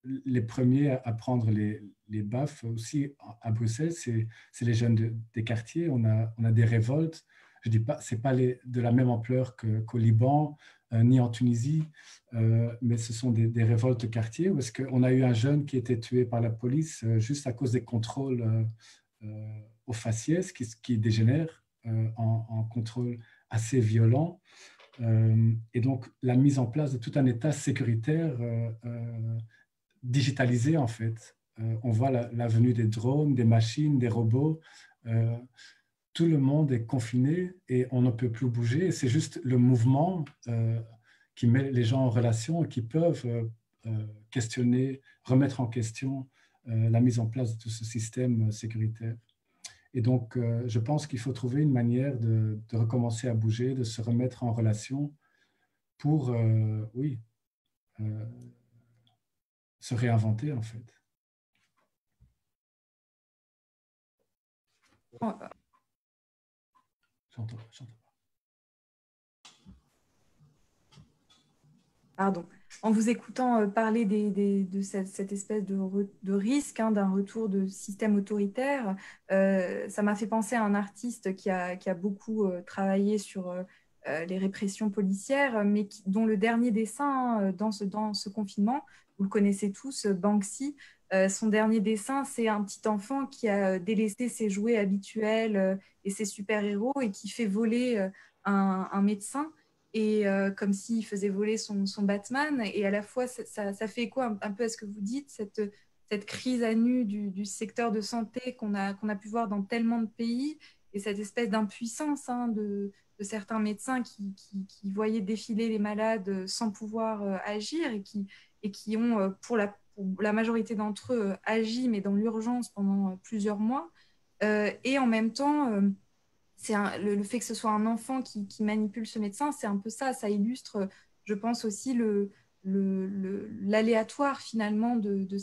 Les premiers à prendre les baffes aussi à Bruxelles, c'est les jeunes des quartiers. On a des révoltes. Je dis pas, c'est pas de la même ampleur qu'au Liban, ni en Tunisie, mais ce sont des révoltes de quartier où est-ce qu'on a eu un jeune qui a été tué par la police juste à cause des contrôles au faciès qui dégénèrent en contrôles assez violents. Et donc, la mise en place de tout un État sécuritaire digitalisé, en fait. On voit la venue des drones, des machines, des robots. Tout le monde est confiné et on ne peut plus bouger. Et c'est juste le mouvement qui met les gens en relation et qui peuvent questionner, remettre en question la mise en place de tout ce système sécuritaire. Et donc, je pense qu'il faut trouver une manière de recommencer à bouger, de se remettre en relation pour, se réinventer, en fait. J'entends pas. Pardon. En vous écoutant parler de cette espèce de risque d'un retour de système autoritaire, ça m'a fait penser à un artiste qui a beaucoup travaillé sur les répressions policières, mais dont le dernier dessin dans ce confinement, vous le connaissez tous, Banksy, son dernier dessin, c'est un petit enfant qui a délaissé ses jouets habituels et ses super-héros et qui fait voler un médecin. Et comme s'il faisait voler son Batman. Et à la fois, ça fait écho un peu à ce que vous dites, cette crise à nu du secteur de santé qu'on a pu voir dans tellement de pays cette espèce d'impuissance de certains médecins qui voyaient défiler les malades sans pouvoir agir et qui ont, pour la majorité d'entre eux, agi, mais dans l'urgence pendant plusieurs mois. Et en même temps, le fait que ce soit un enfant qui manipule ce médecin, c'est un peu ça. Ça illustre, je pense aussi, l'aléatoire finalement de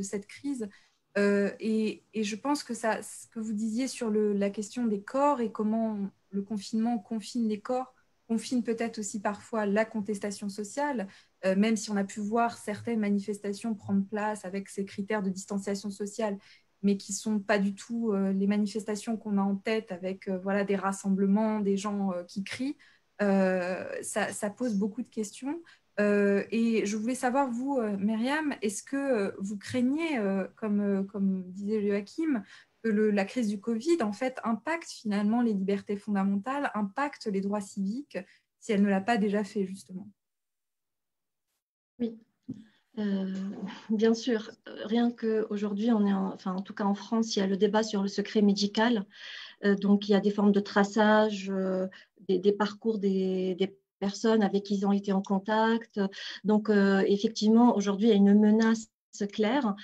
cette crise. Et je pense que ce que vous disiez sur la question des corps et comment le confinement confine les corps, confine peut-être aussi parfois la contestation sociale, même si on a pu voir certaines manifestations prendre place avec ces critères de distanciation sociale, mais qui ne sont pas du tout les manifestations qu'on a en tête avec voilà, des rassemblements, des gens qui crient. Ça pose beaucoup de questions. Et je voulais savoir, vous, Myriam, est-ce que vous craignez, comme disait Joachim, que la crise du Covid, en fait, impacte finalement les libertés fondamentales, impacte les droits civiques, si elle ne l'a pas déjà fait, justement? Oui. Bien sûr, rien qu'aujourd'hui, en tout cas en France, il y a le débat sur le secret médical. Donc, il y a des formes de traçage, des parcours des personnes avec qui ils ont été en contact. Donc, effectivement, aujourd'hui, il y a une menace claire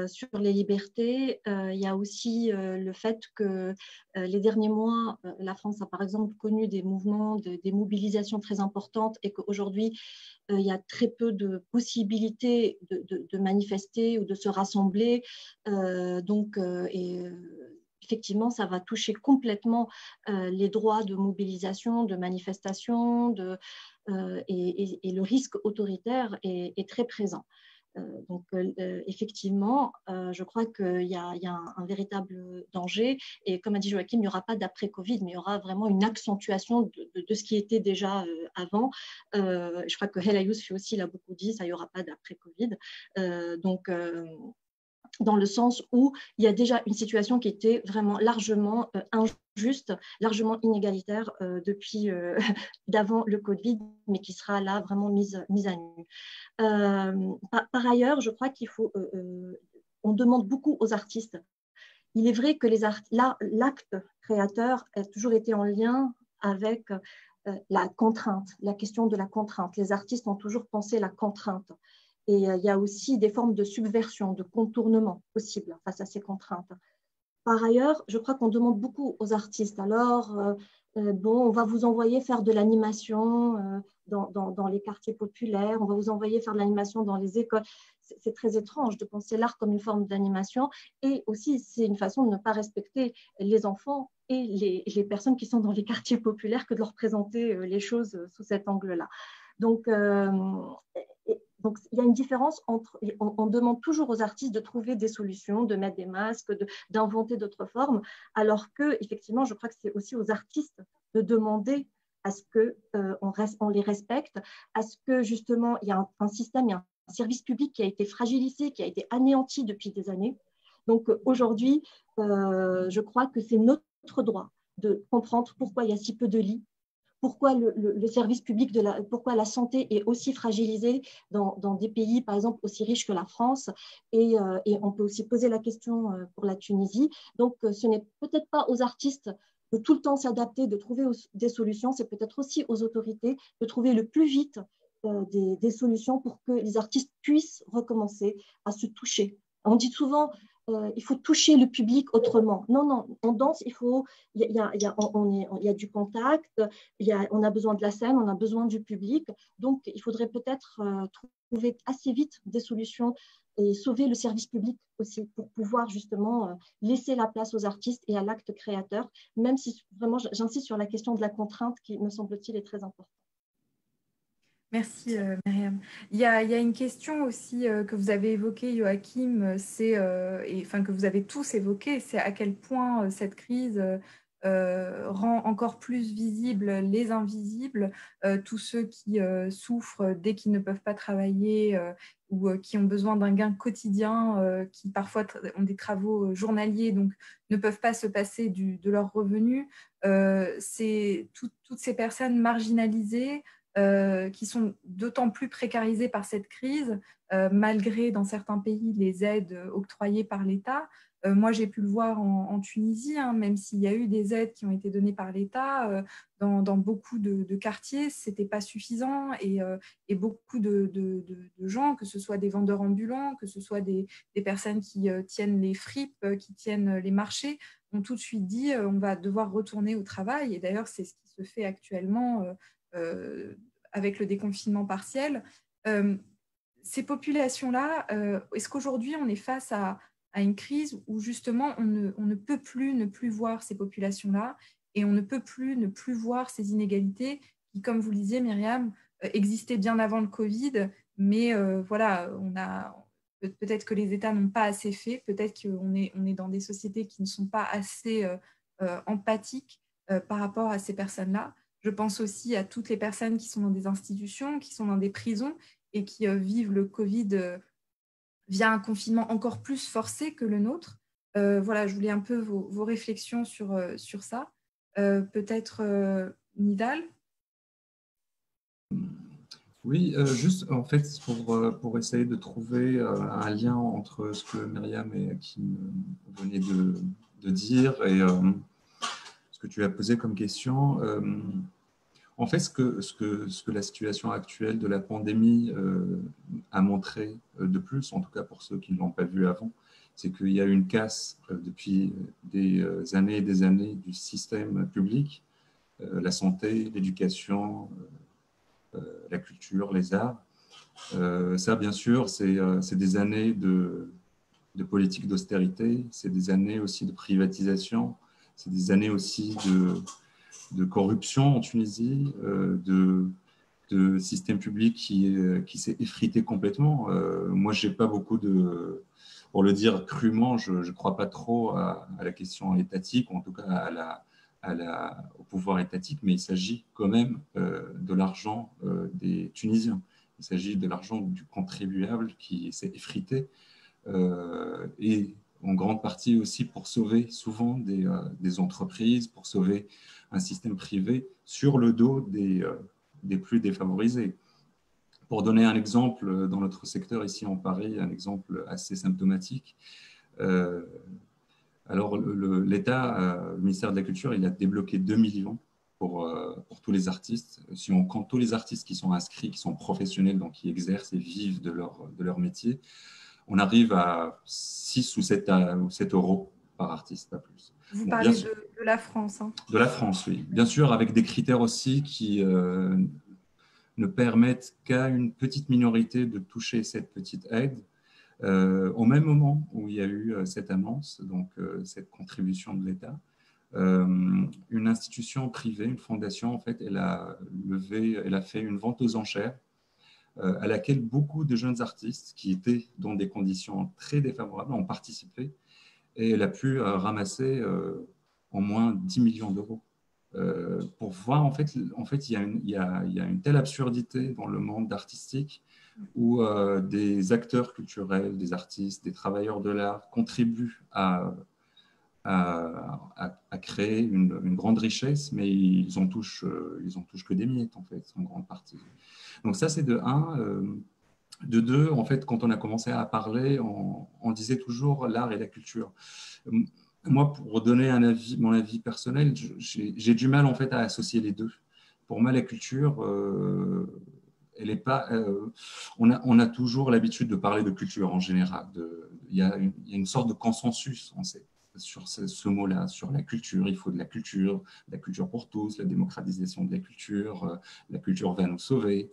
sur les libertés. Il y a aussi le fait que les derniers mois, la France a par exemple connu des mouvements, des mobilisations très importantes et qu'aujourd'hui, il y a très peu de possibilités de manifester ou de se rassembler. Effectivement, ça va toucher complètement les droits de mobilisation, de manifestation, et le risque autoritaire est très présent. Effectivement, je crois qu'il y a un véritable danger. Et comme a dit Joachim, il n'y aura pas d'après-Covid, mais il y aura vraiment une accentuation de ce qui était déjà avant. Je crois que Hela Yousfi aussi l'a beaucoup dit, ça, il n'y aura pas d'après-Covid. Dans le sens où il y a déjà une situation qui était vraiment largement injuste, largement inégalitaire depuis d'avant le Covid, mais qui sera là vraiment mise à nu. Par ailleurs, je crois qu'il faut, on demande beaucoup aux artistes. Il est vrai que l'acte créateur a toujours été en lien avec la contrainte, la question de la contrainte. Les artistes ont toujours pensé la contrainte. Et il y a aussi des formes de subversion, de contournement possibles face à ces contraintes. Par ailleurs, je crois qu'on demande beaucoup aux artistes. Alors, on va vous envoyer faire de l'animation dans les quartiers populaires, on va vous envoyer faire de l'animation dans les écoles. C'est très étrange de penser l'art comme une forme d'animation. Et aussi, c'est une façon de ne pas respecter les enfants et les personnes qui sont dans les quartiers populaires que de leur présenter les choses sous cet angle-là. Donc, il y a une différence entre, on demande toujours aux artistes de trouver des solutions, de mettre des masques, d'inventer d'autres formes, alors que, effectivement, je crois que c'est aussi aux artistes de demander à ce qu'on les respecte, à ce que, justement, il y a un système, il y a un service public qui a été fragilisé, qui a été anéanti depuis des années. Donc, aujourd'hui, je crois que c'est notre droit de comprendre pourquoi il y a si peu de lits, pourquoi le service public, pourquoi la santé est aussi fragilisée dans des pays, par exemple, aussi riches que la France. Et on peut aussi poser la question pour la Tunisie. Donc, ce n'est peut-être pas aux artistes de tout le temps s'adapter, de trouver des solutions. C'est peut-être aussi aux autorités de trouver le plus vite des solutions pour que les artistes puissent recommencer à se toucher. On dit souvent il faut toucher le public autrement. Non, non, on danse, il y a du contact, on a besoin de la scène, on a besoin du public. Donc, il faudrait peut-être trouver assez vite des solutions et sauver le service public aussi pour pouvoir justement laisser la place aux artistes et à l'acte créateur, même si vraiment j'insiste sur la question de la contrainte qui, me semble-t-il, est très importante. Merci, Myriam. Il y a une question aussi que vous avez évoquée, Joachim, que vous avez tous évoquée, c'est à quel point cette crise rend encore plus visibles les invisibles, tous ceux qui souffrent dès qu'ils ne peuvent pas travailler ou qui ont besoin d'un gain quotidien, qui parfois ont des travaux journaliers, donc ne peuvent pas se passer de leurs revenus. C'est toutes ces personnes marginalisées, qui sont d'autant plus précarisés par cette crise, malgré dans certains pays les aides octroyées par l'État. Moi, j'ai pu le voir en Tunisie, hein, même s'il y a eu des aides qui ont été données par l'État, dans beaucoup de quartiers, ce n'était pas suffisant et beaucoup de gens, que ce soit des vendeurs ambulants, que ce soit des personnes qui tiennent les fripes, qui tiennent les marchés, ont tout de suite dit on va devoir retourner au travail. Et d'ailleurs, c'est ce qui se fait actuellement avec le déconfinement partiel. Ces populations-là, est-ce qu'aujourd'hui, on est face à une crise où justement on ne peut plus ne plus voir ces populations-là et on ne peut plus ne plus voir ces inégalités qui, comme vous le disiez, Myriam, existaient bien avant le Covid, mais voilà, peut-être que les États n'ont pas assez fait, peut-être qu'on est dans des sociétés qui ne sont pas assez empathiques par rapport à ces personnes-là. Je pense aussi à toutes les personnes qui sont dans des institutions, qui sont dans des prisons et qui vivent le Covid via un confinement encore plus forcé que le nôtre. Voilà, je voulais un peu vos réflexions sur ça. Peut-être Nidal. Oui, juste en fait pour essayer de trouver un lien entre ce que Myriam et Hakim venaient de dire et ce que tu as posé comme question. En fait, ce que la situation actuelle de la pandémie a montré de plus, en tout cas pour ceux qui ne l'ont pas vu avant, c'est qu'il y a une casse depuis des années et des années du système public, la santé, l'éducation, la culture, les arts. Ça, bien sûr, c'est des années de politique d'austérité, c'est des années aussi de privatisation, c'est des années aussi de corruption en Tunisie, de système public qui s'est effrité complètement. Moi, j'ai pas beaucoup pour le dire crûment, je ne crois pas trop à la question étatique, ou en tout cas au pouvoir étatique, mais il s'agit quand même de l'argent des Tunisiens. Il s'agit de l'argent du contribuable qui s'est effrité et en grande partie aussi pour sauver souvent des entreprises, pour sauver un système privé sur le dos des plus défavorisés. Pour donner un exemple, dans notre secteur ici en Paris, un exemple assez symptomatique, alors l'État, le ministère de la Culture, il a débloqué 2 millions pour tous les artistes. Si on compte tous les artistes qui sont inscrits, qui sont professionnels, donc qui exercent et vivent de leur métier, on arrive à 6 ou 7 euros par artiste, pas plus. Vous Bon, parlez de la France. Hein. De la France, oui. Bien sûr, avec des critères aussi qui ne permettent qu'à une petite minorité de toucher cette petite aide. Au même moment où il y a eu cette annonce, donc cette contribution de l'État, une institution privée, une fondation, en fait, elle a fait une vente aux enchères à laquelle beaucoup de jeunes artistes qui étaient dans des conditions très défavorables ont participé et elle a pu ramasser au moins 10 millions d'euros. Pour voir, en fait, il y a une telle absurdité dans le monde artistique où des acteurs culturels, des artistes, des travailleurs de l'art contribuent à créer une grande richesse, mais ils en touchent que des miettes, en fait, en grande partie. Donc ça, c'est de un. De deux, en fait, quand on a commencé à parler, on disait toujours l'art et la culture. Moi, pour donner mon avis personnel, j'ai du mal en fait à associer les deux. Pour moi, la culture, elle est pas. On a toujours l'habitude de parler de culture en général. Il y a une sorte de consensus, on sait, sur ce mot-là, sur la culture. Il faut de la culture pour tous, la démocratisation de la culture va nous sauver.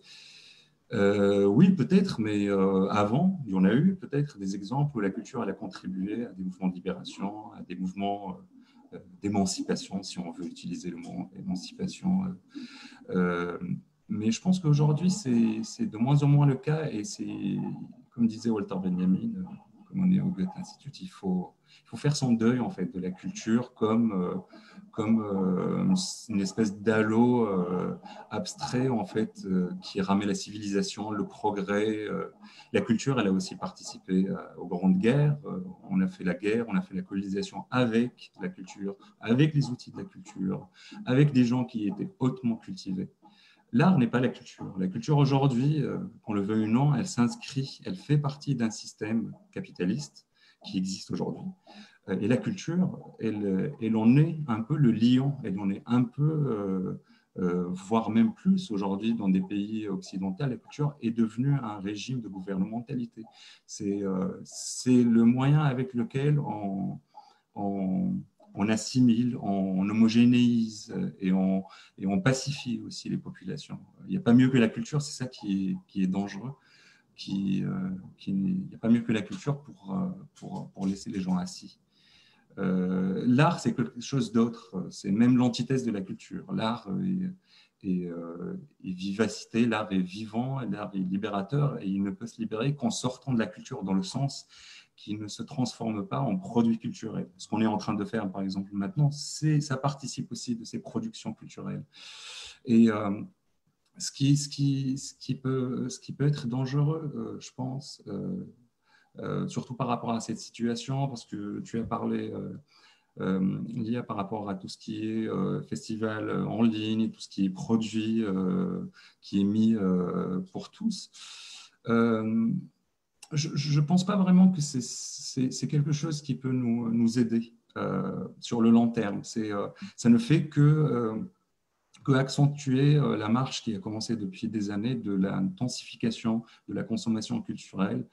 Oui, peut-être, mais avant, il y en a eu peut-être des exemples où la culture elle a contribué à des mouvements de libération, à des mouvements d'émancipation, si on veut utiliser le mot émancipation. Mais je pense qu'aujourd'hui, c'est de moins en moins le cas et c'est, comme disait Walter Benjamin, comme on est au Goethe Institute, il faut faire son deuil en fait de la culture comme une espèce d'halo abstrait en fait qui ramait la civilisation, le progrès. La culture, elle a aussi participé aux grandes guerres. On a fait la guerre, on a fait la colonisation avec la culture, avec les outils de la culture, avec des gens qui étaient hautement cultivés. L'art n'est pas la culture. La culture aujourd'hui, qu'on le veuille ou non, elle s'inscrit, elle fait partie d'un système capitaliste qui existe aujourd'hui. Et la culture, elle en est un peu le lion, elle en est un peu, voire même plus aujourd'hui dans des pays occidentaux, la culture est devenue un régime de gouvernementalité. C'est le moyen avec lequel on assimile, on homogénéise et on pacifie aussi les populations. Il n'y a pas mieux que la culture, c'est ça qui est dangereux. Il n'y a pas mieux que la culture pour laisser les gens assis. L'art, c'est quelque chose d'autre. C'est même l'antithèse de la culture. L'art est vivacité, l'art est vivant, l'art est libérateur, et il ne peut se libérer qu'en sortant de la culture, dans le sens qu'il ne se transforme pas en produit culturel. Ce qu'on est en train de faire, par exemple, maintenant, ça participe aussi de ces productions culturelles. Et ce qui peut être dangereux, je pense, surtout par rapport à cette situation, parce que tu as parlé, Lia, par rapport à tout ce qui est festival en ligne, tout ce qui est produit, qui est mis pour tous. Je ne pense pas vraiment que c'est quelque chose qui peut nous aider sur le long terme. Ça ne fait que accentuer la marche qui a commencé depuis des années de l'intensification de la consommation culturelle,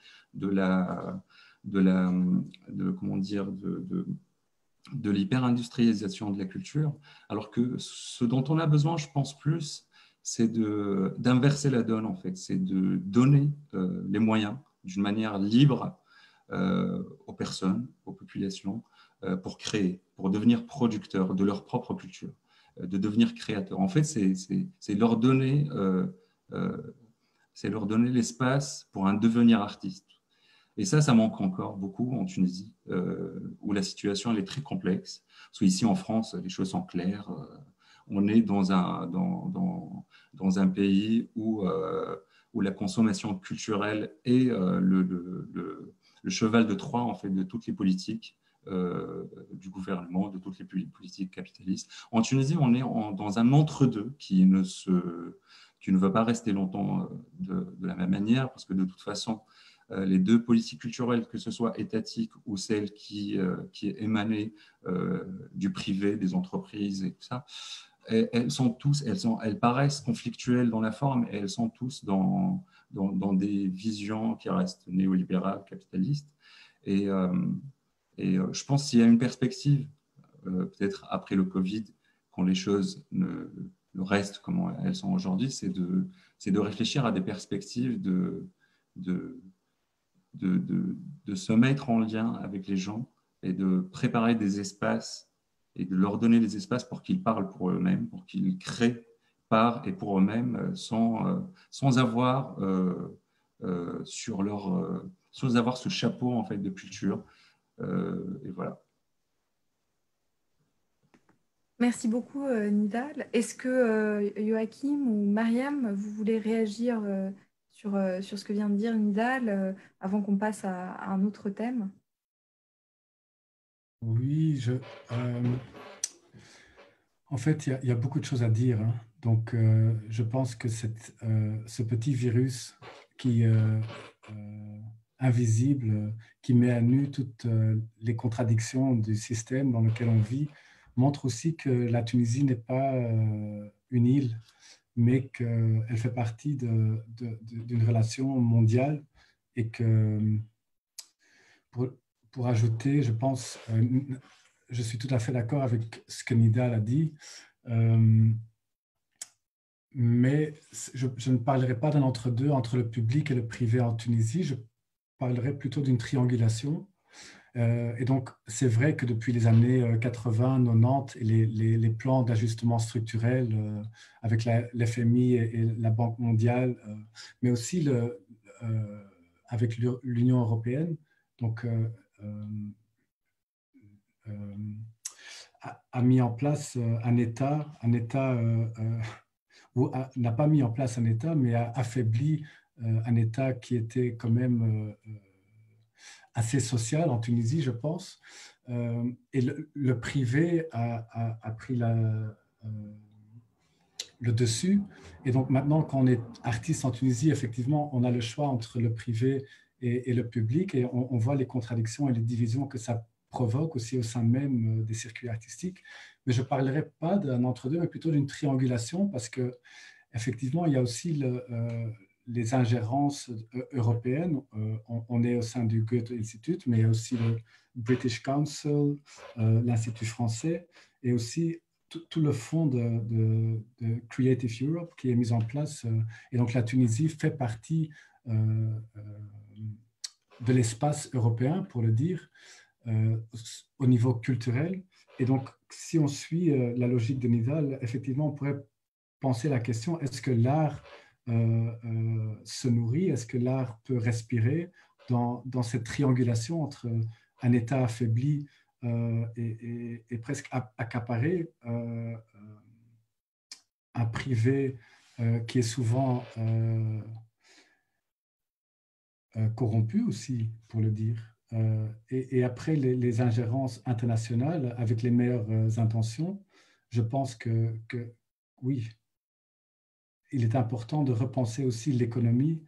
comment dire, de l'hyper-industrialisation de la culture, alors que ce dont on a besoin, je pense plus, c'est d'inverser la donne, en fait, c'est de donner les moyens d'une manière libre aux personnes, aux populations, pour créer, pour devenir producteurs de leur propre culture, de devenir créateurs. En fait, c'est leur donner l'espace pour un devenir artiste. Et ça manque encore beaucoup en Tunisie, où la situation elle est très complexe. Parce qu'ici en France, les choses sont claires. On est dans un pays où la consommation culturelle est le cheval de Troie en fait, de toutes les politiques du gouvernement, de toutes les politiques capitalistes. En Tunisie, on est dans un entre-deux qui ne va pas rester longtemps de la même manière, parce que de toute façon, les deux politiques culturelles, que ce soit étatiques ou celles qui est émanée du privé, des entreprises et tout ça, elles paraissent conflictuelles dans la forme et elles sont tous dans des visions qui restent néolibérales, capitalistes. Et je pense qu'il y a une perspective, peut-être après le Covid, quand les choses ne restent comme elles sont aujourd'hui, c'est de réfléchir à des perspectives de se mettre en lien avec les gens et de préparer des espaces et de leur donner des espaces pour qu'ils parlent pour eux-mêmes, pour qu'ils créent par et pour eux-mêmes sans avoir sans avoir ce chapeau en fait de culture. Et voilà. Merci beaucoup, Nidal. Est-ce que Joachim ou Mariam, vous voulez réagir sur ce que vient de dire Nidal avant qu'on passe à un autre thème? Oui, en fait, il y a beaucoup de choses à dire, hein. Donc, je pense que ce petit virus qui invisible, qui met à nu toutes les contradictions du système dans lequel on vit, montre aussi que la Tunisie n'est pas une île, mais qu'elle fait partie d'une relation mondiale et que, pour, pour ajouter, je pense, je suis tout à fait d'accord avec ce que Nidal a dit, mais je ne parlerai pas d'un entre-deux entre le public et le privé en Tunisie, je parlerai plutôt d'une triangulation. Et donc, c'est vrai que depuis les années 80, 90, et les plans d'ajustement structurel avec l'FMI et la Banque mondiale, mais aussi avec l'Union européenne, donc, a mis en place un État ou n'a pas mis en place un État, mais a affaibli un État qui était quand même assez social en Tunisie, je pense. Et le privé a pris le dessus. Et donc maintenant, quand on est artiste en Tunisie, effectivement, on a le choix entre le privé et le public, et on voit les contradictions et les divisions que ça provoque aussi au sein même des circuits artistiques. Mais je ne parlerai pas d'un entre-deux, mais plutôt d'une triangulation, parce que effectivement, il y a aussi les ingérences européennes. On est au sein du Goethe Institute, mais il y a aussi le British Council, l'Institut français, et aussi tout le fonds de Creative Europe qui est mis en place. Et donc, la Tunisie fait partie de l'espace européen, pour le dire, au niveau culturel. Et donc, si on suit la logique de Nidal, effectivement, on pourrait penser la question, est-ce que l'art se nourrit, est-ce que l'art peut respirer dans cette triangulation entre un État affaibli et presque accaparé, un privé qui est souvent corrompu aussi, pour le dire. Et après les ingérences internationales avec les meilleures intentions, je pense que oui, il est important de repenser aussi l'économie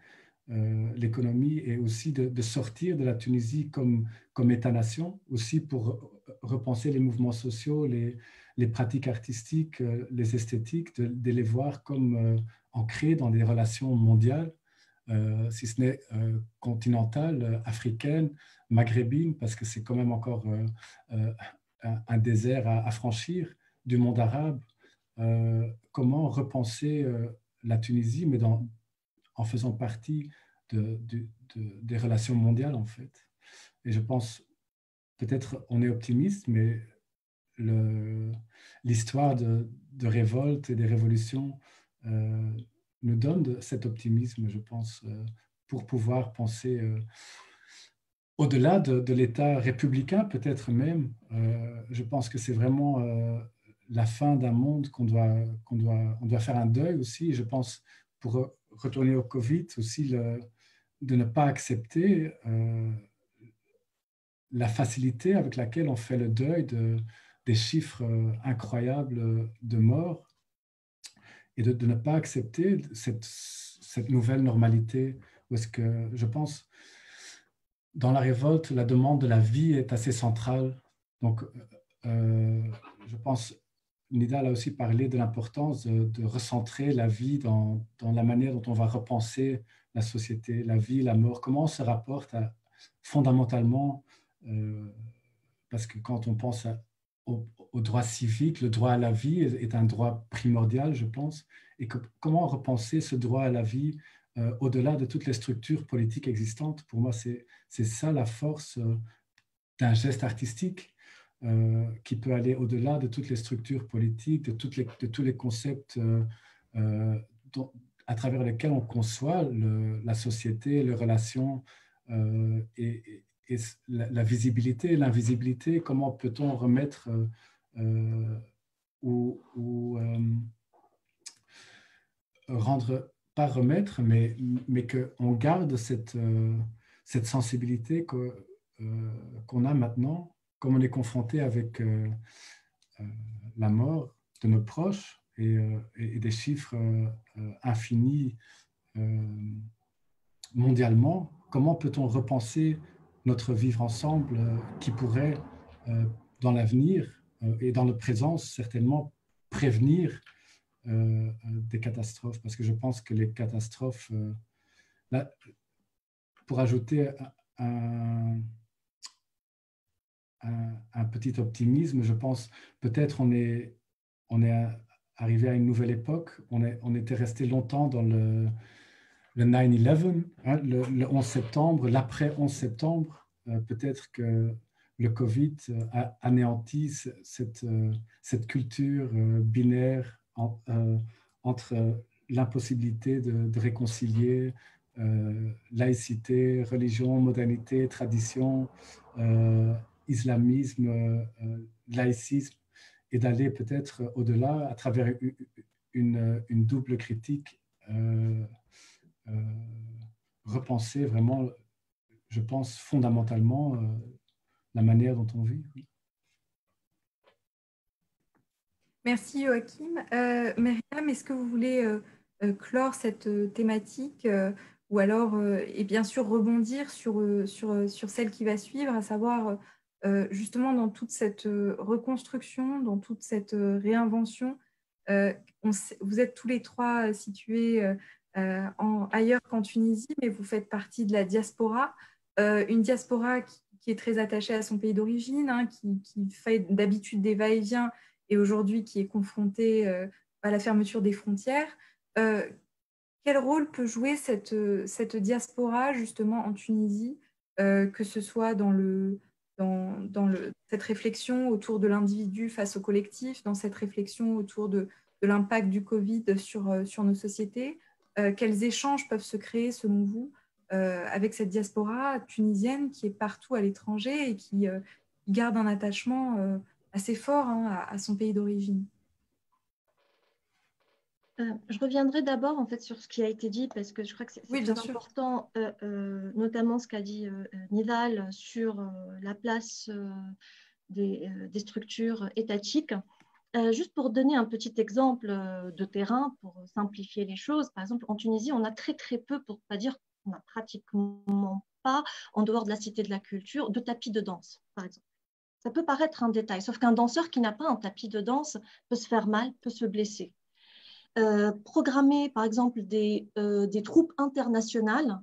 et aussi de sortir de la Tunisie comme État-nation, aussi pour repenser les mouvements sociaux, les pratiques artistiques, les esthétiques, de les voir comme ancrés dans des relations mondiales, si ce n'est continentale, africaine, maghrébine, parce que c'est quand même encore un désert à franchir du monde arabe. Comment repenser la Tunisie, mais en faisant partie des relations mondiales, en fait. Et je pense, peut-être on est optimiste, mais l'histoire de révolte et des révolutions nous donne cet optimisme, je pense, pour pouvoir penser au-delà de l'État républicain, peut-être même. Je pense que c'est vraiment la fin d'un monde on doit faire un deuil aussi. Je pense, pour retourner au Covid, aussi de ne pas accepter la facilité avec laquelle on fait le deuil des chiffres incroyables de morts, et de ne pas accepter cette nouvelle normalité, parce que je pense, dans la révolte, la demande de la vie est assez centrale. Donc, je pense, Nidal a aussi parlé de l'importance de recentrer la vie dans la manière dont on va repenser la société, la vie, la mort, comment on se rapporte fondamentalement, parce que quand on pense au droit civique, le droit à la vie est un droit primordial, je pense, et comment repenser ce droit à la vie au-delà de toutes les structures politiques existantes. Pour moi, c'est ça la force d'un geste artistique qui peut aller au-delà de toutes les structures politiques, de tous les concepts à travers lesquels on conçoit la société, les relations et la visibilité, l'invisibilité. Comment peut-on remettre ou rendre, pas remettre, mais qu'on garde cette sensibilité qu'on a maintenant, comme on est confronté avec la mort de nos proches et des chiffres infinis mondialement. Comment peut-on repenser notre vivre ensemble qui pourrait, dans l'avenir et dans le présent, certainement prévenir des catastrophes, parce que je pense que les catastrophes, là, pour ajouter un petit optimisme, je pense peut-être on est arrivé à une nouvelle époque, on était resté longtemps dans le 9/11, hein, le 11 septembre, l'après 11 septembre, peut-être que le Covid a anéanti cette culture binaire entre l'impossibilité de réconcilier laïcité, religion, modernité, tradition, islamisme, laïcisme, et d'aller peut-être au-delà à travers une double critique, repenser vraiment, je pense, fondamentalement la manière dont on vit. Merci Joachim. Myriam, est-ce que vous voulez clore cette thématique ou alors, et bien sûr, rebondir sur celle qui va suivre, à savoir justement dans toute cette reconstruction, dans toute cette réinvention. Vous êtes tous les trois situés ailleurs qu'en Tunisie, mais vous faites partie de la diaspora, une diaspora qui est très attachée à son pays d'origine, hein, qui fait d'habitude des va-et-vient et aujourd'hui qui est confrontée à la fermeture des frontières. Euh, Quel rôle peut jouer cette diaspora justement en Tunisie, que ce soit dans cette réflexion autour de l'individu face au collectif, dans cette réflexion autour de l'impact du Covid sur nos sociétés? Quels échanges peuvent se créer selon vous avec cette diaspora tunisienne qui est partout à l'étranger et qui garde un attachement assez fort, hein, à son pays d'origine? Je reviendrai d'abord en fait sur ce qui a été dit parce que je crois que c'est Oui, très bien sûr. important, notamment ce qu'a dit Nival sur la place des structures étatiques. Juste pour donner un petit exemple de terrain, pour simplifier les choses, par exemple en Tunisie, on a très très peu, pour ne pas dire qu'on n'a pratiquement pas, en dehors de la Cité de la Culture, de tapis de danse, par exemple. Ça peut paraître un détail, sauf qu'un danseur qui n'a pas un tapis de danse peut se faire mal, peut se blesser. Programmer, par exemple, des troupes internationales,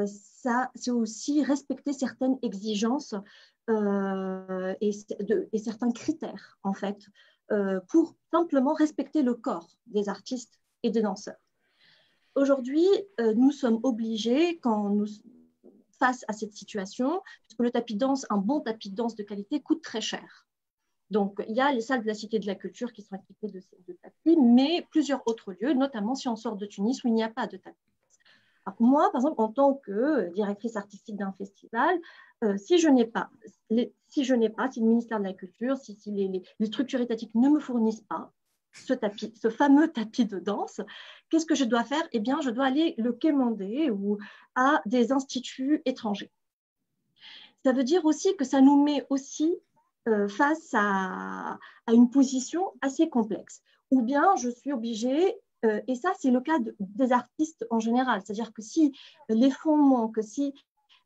ça, c'est aussi respecter certaines exigences et certains critères, en fait, pour simplement respecter le corps des artistes et des danseurs. Aujourd'hui, nous sommes obligés, face à cette situation, puisque le tapis de danse, un bon tapis de danse de qualité, coûte très cher. Donc, il y a les salles de la Cité de la Culture qui sont équipées de tapis, mais plusieurs autres lieux, notamment si on sort de Tunis où il n'y a pas de tapis. Alors, moi, par exemple, en tant que directrice artistique d'un festival, si le ministère de la Culture, si les structures étatiques ne me fournissent pas ce fameux tapis de danse, qu'est-ce que je dois faire? Eh bien, je dois aller le quémander à des instituts étrangers. Ça veut dire aussi que ça nous met aussi face à une position assez complexe. Ou bien je suis obligée, et ça c'est le cas des artistes en général, c'est-à-dire que si les fonds manquent, si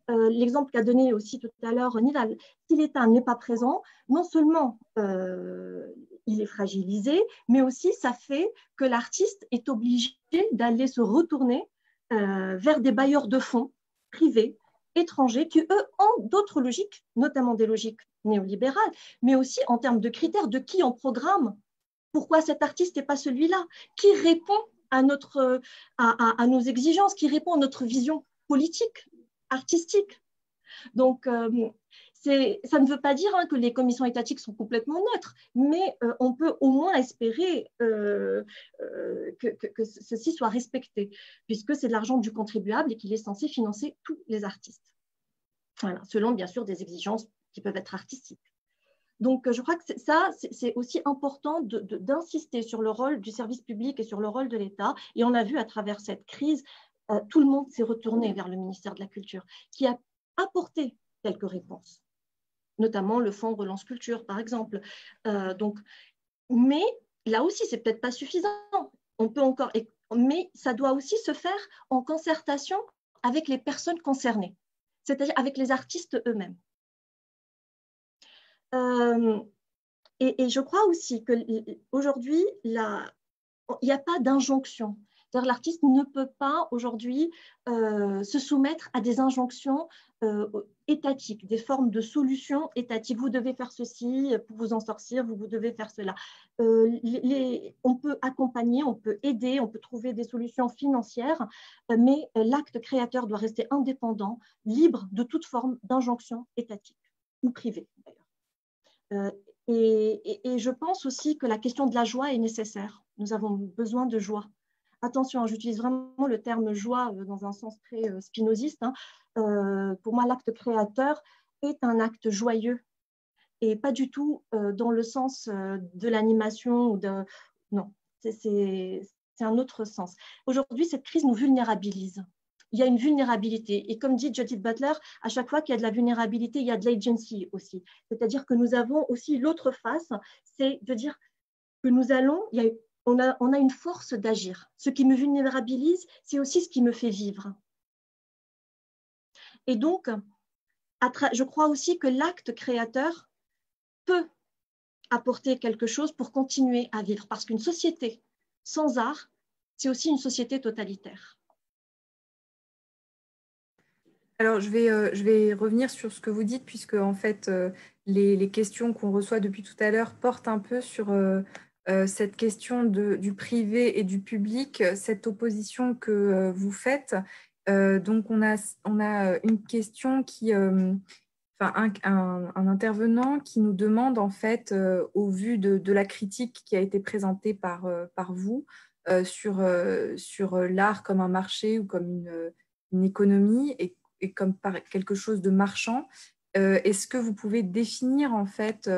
l'exemple qu'a donné aussi tout à l'heure Nival, si l'État n'est pas présent, non seulement il est fragilisé, mais aussi ça fait que l'artiste est obligé d'aller se retourner vers des bailleurs de fonds privés, étrangers, qui eux ont d'autres logiques, notamment des logiques néolibérales, mais aussi en termes de critères de qui on programme. Pourquoi cet artiste n'est pas celui-là? Qui répond à nos exigences, qui répond à notre vision politique, artistique? Donc, ça ne veut pas dire que les commissions étatiques sont complètement neutres, mais on peut au moins espérer que ceci soit respecté, puisque c'est de l'argent du contribuable et qu'il est censé financer tous les artistes. Voilà, selon bien sûr des exigences qui peuvent être artistiques. Donc, je crois que c'est aussi important d'insister sur le rôle du service public et sur le rôle de l'État. Et on a vu à travers cette crise, tout le monde s'est retourné vers le ministère de la Culture, qui a apporté quelques réponses, notamment le fonds Relance Culture, par exemple. Mais là aussi, c'est peut-être pas suffisant. On peut encore, mais ça doit aussi se faire en concertation avec les personnes concernées, c'est-à-dire avec les artistes eux-mêmes. Et je crois aussi qu'aujourd'hui, il n'y a pas d'injonction. C'est-à-dire l'artiste ne peut pas aujourd'hui se soumettre à des injonctions étatiques, des formes de solutions étatiques. Vous devez faire ceci pour vous en sortir, vous devez faire cela. On peut accompagner, on peut aider, on peut trouver des solutions financières, mais l'acte créateur doit rester indépendant, libre de toute forme d'injonction étatique ou privée d'ailleurs. Et je pense aussi que la question de la joie est nécessaire. Nous avons besoin de joie. Attention, j'utilise vraiment le terme joie dans un sens très spinoziste. Pour moi, l'acte créateur est un acte joyeux et pas du tout dans le sens de l'animation. Non, c'est un autre sens. Aujourd'hui, cette crise nous vulnérabilise. Il y a une vulnérabilité. Et comme dit Judith Butler, à chaque fois qu'il y a de la vulnérabilité, il y a de l'agency aussi. C'est-à-dire que nous avons aussi l'autre face, c'est de dire que nous allons, on a une force d'agir. Ce qui me vulnérabilise, c'est aussi ce qui me fait vivre. Et donc, je crois aussi que l'acte créateur peut apporter quelque chose pour continuer à vivre. Parce qu'une société sans art, c'est aussi une société totalitaire. Alors, je vais revenir sur ce que vous dites, puisque en fait, les questions qu'on reçoit depuis tout à l'heure portent un peu sur cette question du privé et du public, cette opposition que vous faites. Donc, on a une question qui, enfin, un intervenant qui nous demande, en fait, au vu de la critique qui a été présentée par vous sur l'art comme un marché ou comme une économie et comme quelque chose de marchand. Est-ce que vous pouvez définir en fait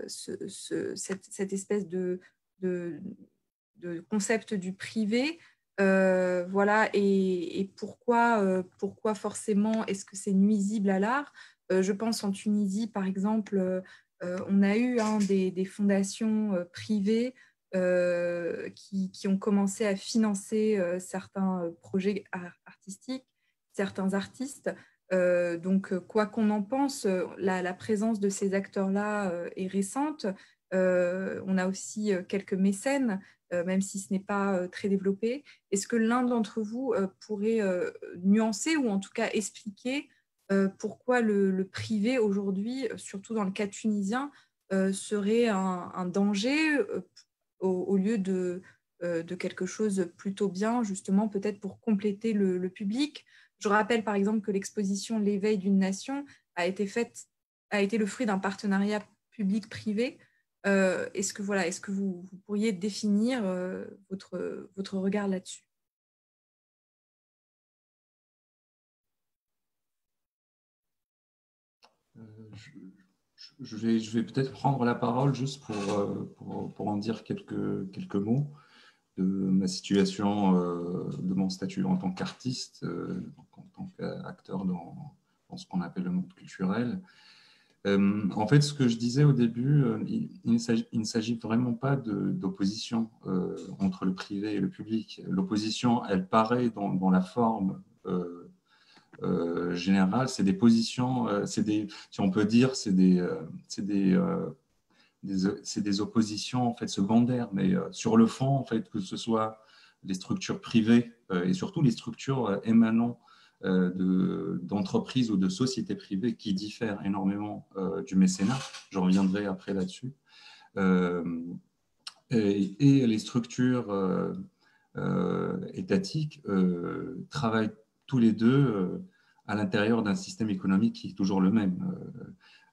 cette espèce de concept du privé, voilà, et pourquoi forcément est-ce que c'est nuisible à l'art? Je pense en Tunisie, par exemple, on a eu des fondations privées qui ont commencé à financer certains projets artistiques, certains artistes. Donc, quoi qu'on en pense, la présence de ces acteurs-là est récente. On a aussi quelques mécènes, même si ce n'est pas très développé. Est-ce que l'un d'entre vous pourrait nuancer ou en tout cas expliquer pourquoi le privé aujourd'hui, surtout dans le cas tunisien, serait un danger au lieu de quelque chose plutôt bien, justement, peut-être pour compléter le public? Je rappelle par exemple que l'exposition L'éveil d'une nation a été le fruit d'un partenariat public-privé. Est-ce que vous pourriez définir votre regard là-dessus? Je vais peut-être prendre la parole juste pour en dire quelques mots de ma situation, de mon statut en tant qu'artiste, en tant qu'acteur dans ce qu'on appelle le monde culturel. En fait, ce que je disais au début, il ne s'agit vraiment pas d'opposition entre le privé et le public. L'opposition, elle paraît dans la forme générale. C'est des positions, si on peut dire, c'est des oppositions en fait secondaires, mais sur le fond, en fait, que ce soit les structures privées et surtout les structures émanant d'entreprises ou de sociétés privées qui diffèrent énormément du mécénat. Je reviendrai après là-dessus. Et les structures étatiques travaillent tous les deux à l'intérieur d'un système économique qui est toujours le même.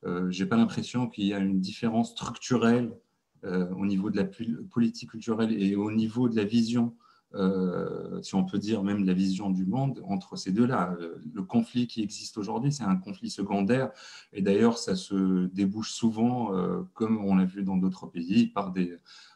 Je n'ai pas l'impression qu'il y a une différence structurelle au niveau de la politique culturelle et au niveau de la vision, si on peut dire même la vision du monde, entre ces deux-là. Le conflit qui existe aujourd'hui, c'est un conflit secondaire, et d'ailleurs, ça se débouche souvent, comme on l'a vu dans d'autres pays, par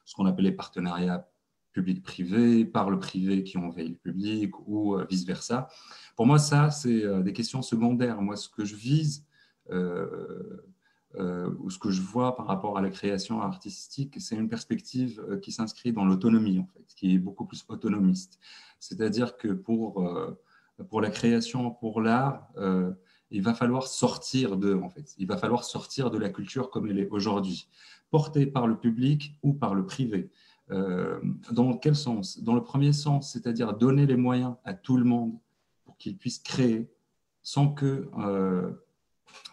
ce qu'on appelle les partenariats public-privé, par le privé qui envahit le public, ou vice-versa. Pour moi, ça, c'est des questions secondaires. Moi, ce que je vise, ou ce que je vois par rapport à la création artistique, c'est une perspective qui s'inscrit dans l'autonomie, en fait, qui est beaucoup plus autonomiste. C'est-à-dire que pour la création, pour l'art, il va falloir sortir en fait. Il va falloir sortir de la culture comme elle est aujourd'hui, portée par le public ou par le privé. Dans quel sens? Dans le premier sens, c'est-à-dire donner les moyens à tout le monde pour qu'il puisse créer sans que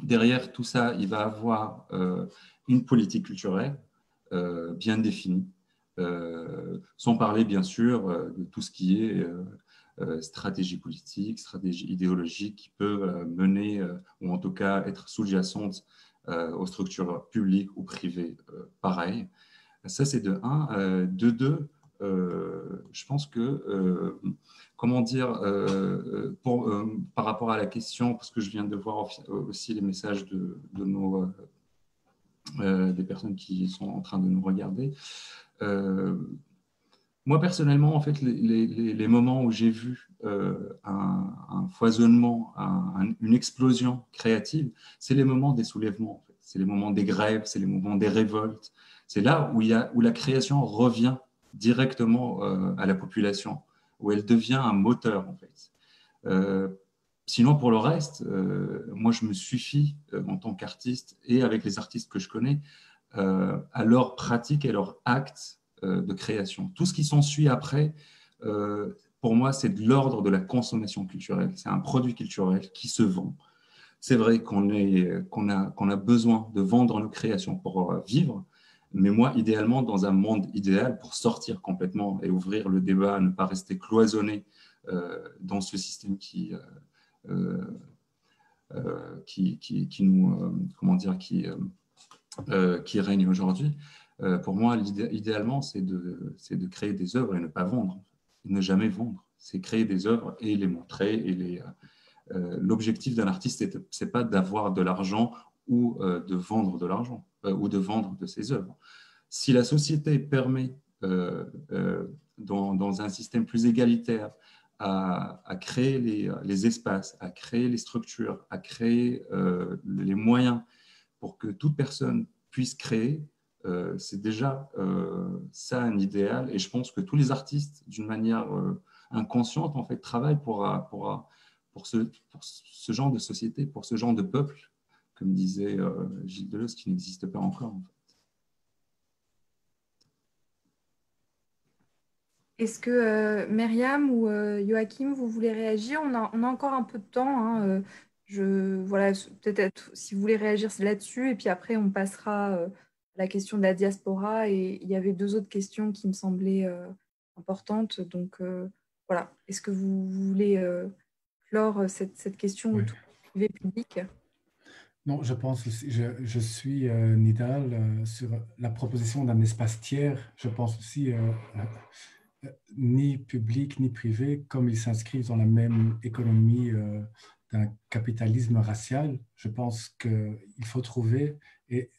derrière tout ça, il va avoir une politique culturelle bien définie, sans parler bien sûr de tout ce qui est stratégie politique, stratégie idéologique qui peut mener, ou en tout cas être sous-jacente aux structures publiques ou privées pareil. Ça, c'est de un. De deux, je pense que, comment dire, par rapport à la question, parce que je viens de voir aussi les messages des personnes qui sont en train de nous regarder. Moi, personnellement, en fait, les moments où j'ai vu un foisonnement, une explosion créative, c'est les moments des soulèvements, en fait. C'est les moments des grèves, c'est les moments des révoltes, C'est là où la création revient directement à la population, où elle devient un moteur, en fait. Sinon, pour le reste, moi, je me suffis en tant qu'artiste et avec les artistes que je connais à leur pratique et leur acte de création. Tout ce qui s'ensuit après, pour moi, c'est de l'ordre de la consommation culturelle. C'est un produit culturel qui se vend. C'est vrai qu'on a besoin de vendre nos créations pour vivre, mais moi, idéalement, dans un monde idéal, pour sortir complètement et ouvrir le débat, ne pas rester cloisonné dans ce système qui nous, comment dire, qui règne aujourd'hui. Pour moi, idéalement, c'est de créer des œuvres et ne pas vendre, ne jamais vendre. C'est créer des œuvres et les montrer. L'objectif d'un artiste, ce n'est pas d'avoir de l'argent ou de vendre de l'argent ou de vendre de ses œuvres. Si la société permet, dans un système plus égalitaire, à créer les espaces, à créer les structures, à créer les moyens pour que toute personne puisse créer, c'est déjà ça un idéal. Et je pense que tous les artistes, d'une manière inconsciente, en fait, travaillent pour ce genre de société, pour ce genre de peuple, comme disait Gilles Deleuze, qui n'existe pas encore, en fait. Est-ce que Myriam ou Joachim, vous voulez réagir? On a encore un peu de temps, hein, voilà, peut-être si vous voulez réagir c'est là-dessus, et puis après on passera à la question de la diaspora. Et il y avait deux autres questions qui me semblaient importantes. Donc voilà, est-ce que vous voulez clore cette question Oui. autour du privé public? Non, je pense aussi, je suis Nidal sur la proposition d'un espace tiers. Je pense aussi ni public ni privé, comme ils s'inscrivent dans la même économie d'un capitalisme racial. Je pense qu'il faut trouver, et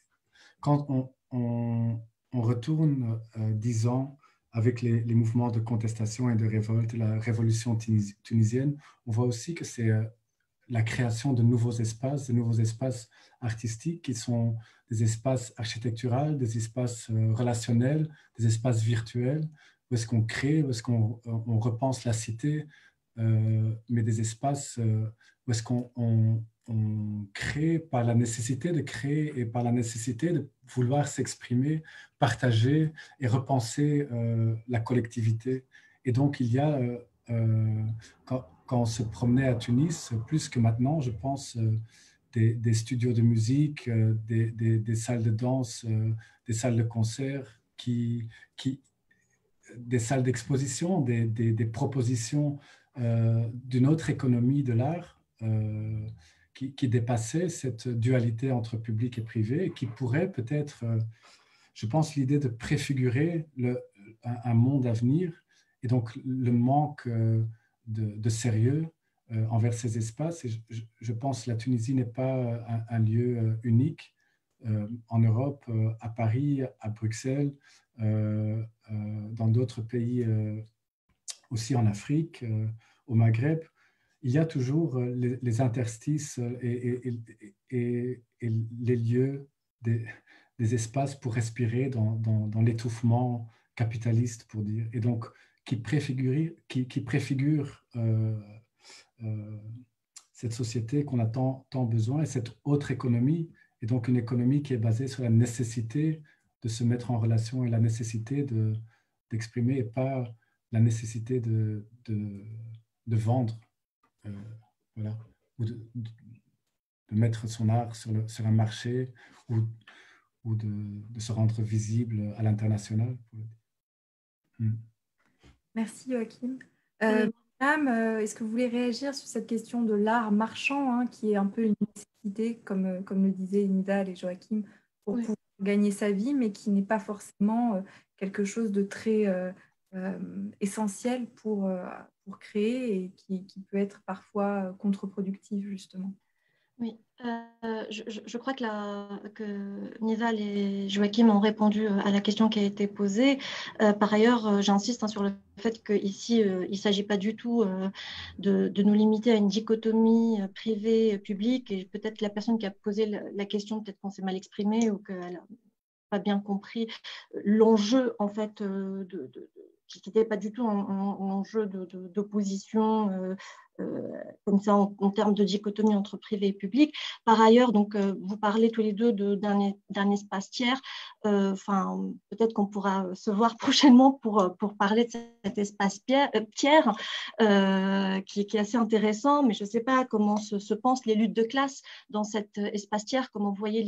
quand on retourne 10 ans avec les mouvements de contestation et de révolte, la révolution tunisienne, on voit aussi que c'est la création de nouveaux espaces artistiques qui sont des espaces architecturaux, des espaces relationnels, des espaces virtuels, où est-ce qu'on crée, où est-ce qu'on repense la cité, mais des espaces où est-ce qu'on crée par la nécessité de créer et par la nécessité de vouloir s'exprimer, partager et repenser la collectivité. Et donc, il y a, quand on se promenait à Tunis, plus que maintenant, je pense, des studios de musique, des salles de danse, des salles de concert, des salles d'exposition, des propositions d'une autre économie de l'art qui dépassait cette dualité entre public et privé et qui pourrait peut-être, je pense, l'idée de préfigurer un monde à venir et donc le manque de sérieux envers ces espaces. Et je pense que la Tunisie n'est pas un lieu unique. En Europe, à Paris, à Bruxelles, dans d'autres pays, aussi en Afrique, au Maghreb, il y a toujours les interstices et les lieux, des espaces pour respirer dans l'étouffement capitaliste, pour dire, et donc qui préfigure cette société qu'on a tant besoin, et cette autre économie, et donc une économie qui est basée sur la nécessité de se mettre en relation et la nécessité d'exprimer et pas la nécessité de vendre, voilà, ou de mettre son art sur un marché ou de se rendre visible à l'international. Merci Joachim. Madame, est-ce que vous voulez réagir sur cette question de l'art marchand, hein, qui est un peu une nécessité, comme le disaient Nidal et Joachim, pour pouvoir gagner sa vie, mais qui n'est pas forcément quelque chose de très essentiel pour créer et qui peut être parfois contre-productif, justement. Oui, je crois que Nidal et Joachim ont répondu à la question qui a été posée. Par ailleurs, j'insiste sur le fait qu'ici, il ne s'agit pas du tout de nous limiter à une dichotomie privée-publique. Et peut-être que la personne qui a posé la question, peut-être qu'on s'est mal exprimé ou qu'elle pas bien compris l'enjeu en fait qui n'était pas du tout un enjeu d'opposition comme ça en termes de dichotomie entre privé et public. Par ailleurs, donc vous parlez tous les deux d'un espace tiers. Peut-être qu'on pourra se voir prochainement pour parler de cet espace tiers qui est assez intéressant, mais je ne sais pas comment se pensent les luttes de classe dans cet espace tiers, comment vous voyez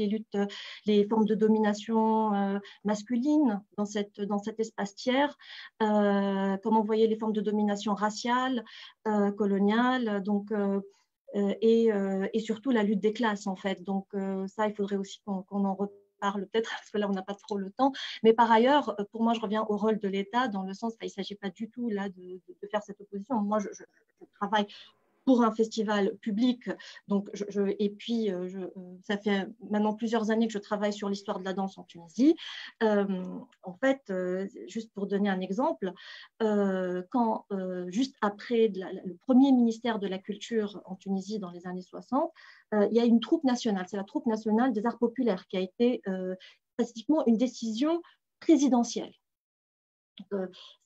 les formes de domination masculine dans cet espace tiers, comment vous voyez les formes de domination raciale, coloniale, donc, et surtout la lutte des classes en fait. Donc ça, il faudrait aussi qu'on en reparle peut-être, parce que là, on n'a pas trop le temps. Mais par ailleurs, pour moi, je reviens au rôle de l'État, dans le sens, il ne s'agit pas du tout là de faire cette opposition. Moi, je travaille pour un festival public. Donc, et puis, ça fait maintenant plusieurs années que je travaille sur l'histoire de la danse en Tunisie. En fait, juste pour donner un exemple, quand juste après le premier ministère de la Culture en Tunisie dans les années 60, il y a une troupe nationale, c'est la troupe nationale des arts populaires qui a été pratiquement une décision présidentielle.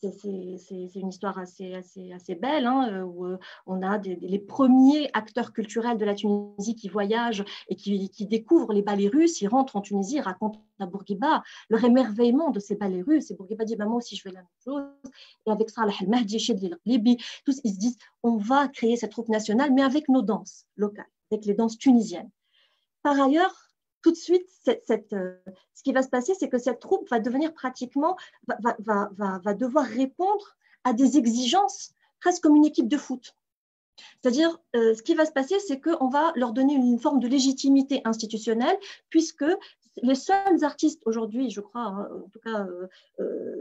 C'est une histoire assez belle, hein, où on a les premiers acteurs culturels de la Tunisie qui voyagent et qui découvrent les ballets russes. Ils rentrent en Tunisie, ils racontent à Bourguiba leur émerveillement de ces ballets russes. Et Bourguiba dit, moi aussi je fais la même chose. Et avec Salah El-Mahdi, Chedli Libi, tous ils se disent, on va créer cette troupe nationale, mais avec nos danses locales, avec les danses tunisiennes. Par ailleurs, tout de suite, ce qui va se passer, c'est que cette troupe va devenir pratiquement, va devoir répondre à des exigences presque comme une équipe de foot. C'est-à-dire, ce qui va se passer, c'est qu'on va leur donner une forme de légitimité institutionnelle, puisque les seuls artistes aujourd'hui, je crois, hein, en tout cas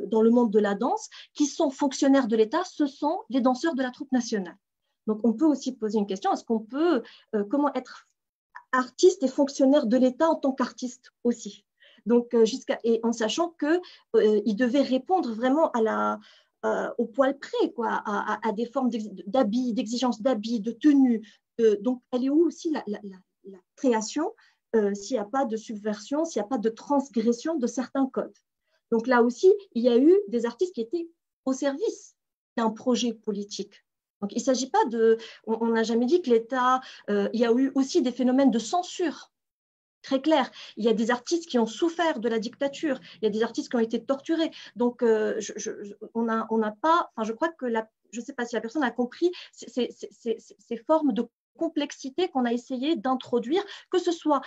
dans le monde de la danse, qui sont fonctionnaires de l'État, ce sont les danseurs de la troupe nationale. Donc, on peut aussi poser une question, est-ce qu'on peut, comment être artiste et fonctionnaire de l'État en tant qu'artiste aussi. Donc, et en sachant qu'il devait répondre vraiment au poil près, quoi, à des formes d'habits, d'exigences d'habits, de tenue. Donc, elle est où aussi la création s'il n'y a pas de subversion, s'il n'y a pas de transgression de certains codes. Donc là aussi, il y a eu des artistes qui étaient au service d'un projet politique. Donc, il ne s'agit pas on n'a jamais dit que l'État, il y a eu aussi des phénomènes de censure, très clairs. Il y a des artistes qui ont souffert de la dictature, il y a des artistes qui ont été torturés. Donc, on n'a pas, je crois que je ne sais pas si la personne a compris ces formes de complexité qu'on a essayé d'introduire, que ce soit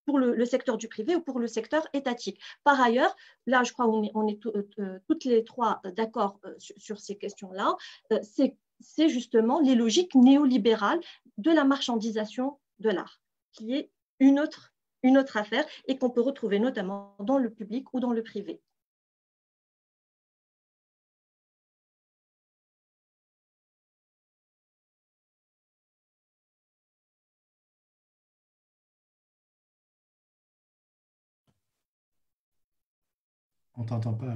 pour le secteur du privé ou pour le secteur étatique. Par ailleurs, là, je crois qu'on est toutes les trois d'accord sur ces questions-là, c'est justement les logiques néolibérales de la marchandisation de l'art, qui est une autre affaire et qu'on peut retrouver notamment dans le public ou dans le privé. On ne t'entend pas.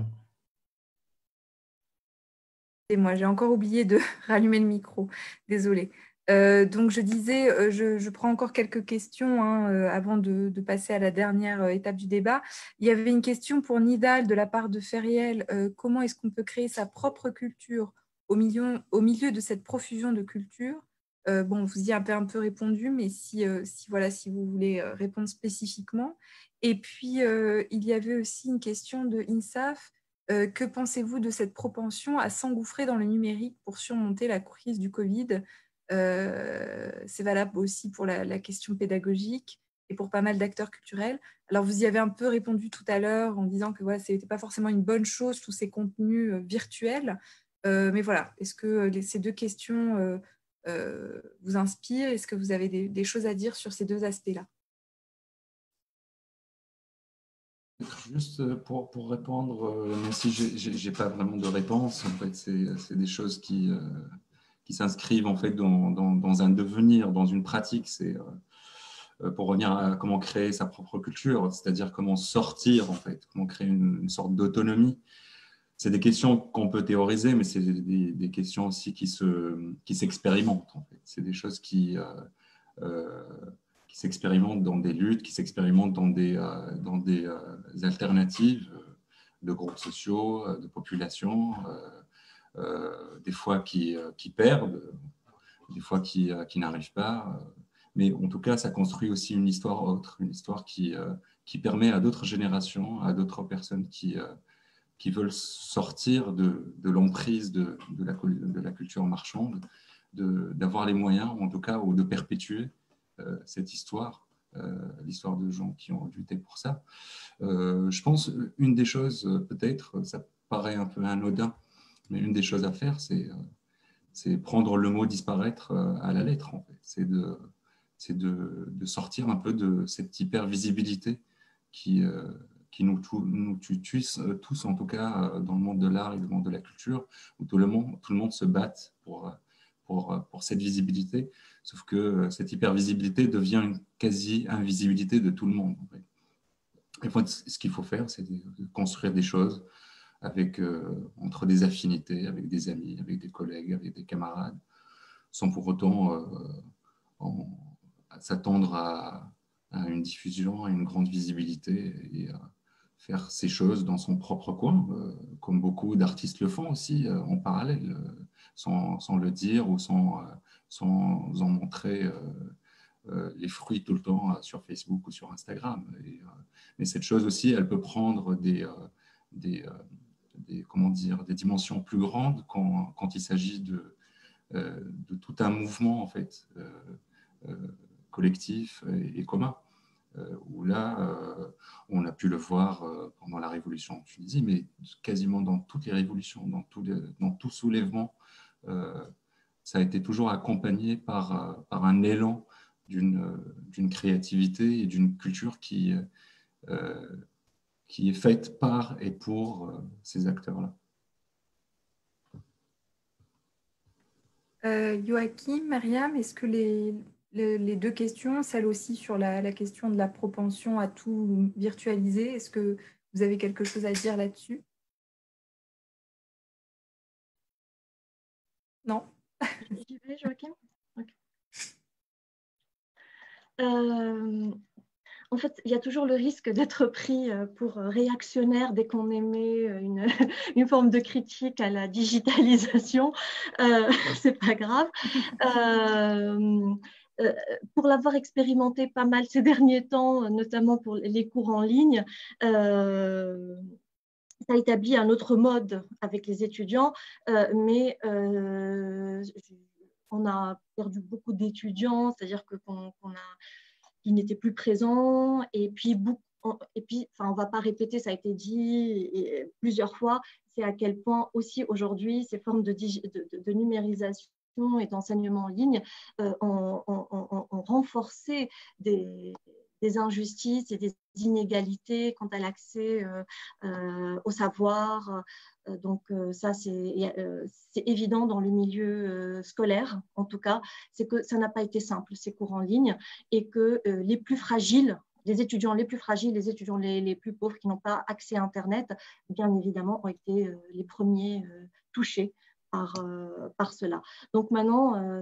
Et moi, j'ai encore oublié de rallumer le micro. Désolée. Donc, je disais, je prends encore quelques questions hein, avant de passer à la dernière étape du débat. Il y avait une question pour Nidal de la part de Feriel. Comment est-ce qu'on peut créer sa propre culture au milieu de cette profusion de cultures? Bon, vous y avez un peu répondu, mais si vous voulez répondre spécifiquement. Et puis, il y avait aussi une question de INSAF. Que pensez-vous de cette propension à s'engouffrer dans le numérique pour surmonter la crise du Covid? C'est valable aussi pour la question pédagogique et pour pas mal d'acteurs culturels. Alors, vous y avez un peu répondu tout à l'heure en disant que voilà, ce n'était pas forcément une bonne chose, tous ces contenus virtuels. Mais voilà, est-ce que ces deux questions vous inspirent? Est-ce que vous avez des choses à dire sur ces deux aspects-là? Juste pour répondre, même si je n'ai pas vraiment de réponse, en fait, c'est des choses qui s'inscrivent en fait dans un devenir, dans une pratique. C'est pour revenir à comment créer sa propre culture, c'est-à-dire comment sortir, en fait, comment créer une sorte d'autonomie. C'est des questions qu'on peut théoriser, mais c'est des questions aussi qui s'expérimentent. En fait. C'est des choses qui s'expérimentent dans des luttes, qui s'expérimentent dans des alternatives de groupes sociaux, de populations, des fois qui perdent, des fois qui n'arrivent pas. Mais en tout cas, ça construit aussi une histoire autre, une histoire qui permet à d'autres générations, à d'autres personnes qui veulent sortir de l'emprise de la culture marchande, d'avoir les moyens, en tout cas, ou de perpétuer cette histoire, l'histoire de gens qui ont lutté pour ça. Je pense, une des choses, peut-être, ça paraît un peu anodin, mais une des choses à faire, c'est prendre le mot disparaître à la lettre, en fait. C'est de sortir un peu de cette hyper-visibilité qui nous tue tous, en tout cas, dans le monde de l'art et le monde de la culture, où tout le monde se bat pour cette visibilité, sauf que cette hyper-visibilité devient une quasi-invisibilité de tout le monde. En fait. Et moi, ce qu'il faut faire, c'est de construire des choses entre des affinités, avec des amis, avec des collègues, avec des camarades, sans pour autant s'attendre à une diffusion, à une grande visibilité et faire ces choses dans son propre coin, comme beaucoup d'artistes le font aussi en parallèle, sans le dire ou sans en montrer les fruits tout le temps sur Facebook ou sur Instagram. Mais cette chose aussi, elle peut prendre des dimensions plus grandes quand il s'agit de tout un mouvement en fait, collectif et commun. Où là, on a pu le voir pendant la révolution en Tunisie, mais quasiment dans toutes les révolutions, dans tout soulèvement, ça a été toujours accompagné par un élan d'une créativité et d'une culture qui est faite par et pour ces acteurs-là. Joachim, Mariam, est-ce que les deux questions, celle aussi sur la question de la propension à tout virtualiser, est-ce que vous avez quelque chose à dire là-dessus? Non? J'y vais, Joachim. Okay. En fait, il y a toujours le risque d'être pris pour réactionnaire dès qu'on émet une forme de critique à la digitalisation. C'est pas grave. Pour l'avoir expérimenté pas mal ces derniers temps, notamment pour les cours en ligne, ça établit un autre mode avec les étudiants, mais on a perdu beaucoup d'étudiants, c'est-à-dire qu'ils n'étaient plus présents, et puis on ne va pas répéter, ça a été dit plusieurs fois, c'est à quel point aussi aujourd'hui ces formes de numérisation et d'enseignement en ligne ont renforcé des injustices et des inégalités quant à l'accès au savoir. Donc ça, c'est évident dans le milieu scolaire, en tout cas, c'est que ça n'a pas été simple, ces cours en ligne, et que les plus fragiles, les étudiants les plus fragiles, les étudiants les plus pauvres qui n'ont pas accès à Internet, bien évidemment, ont été les premiers touchés par cela. Donc maintenant,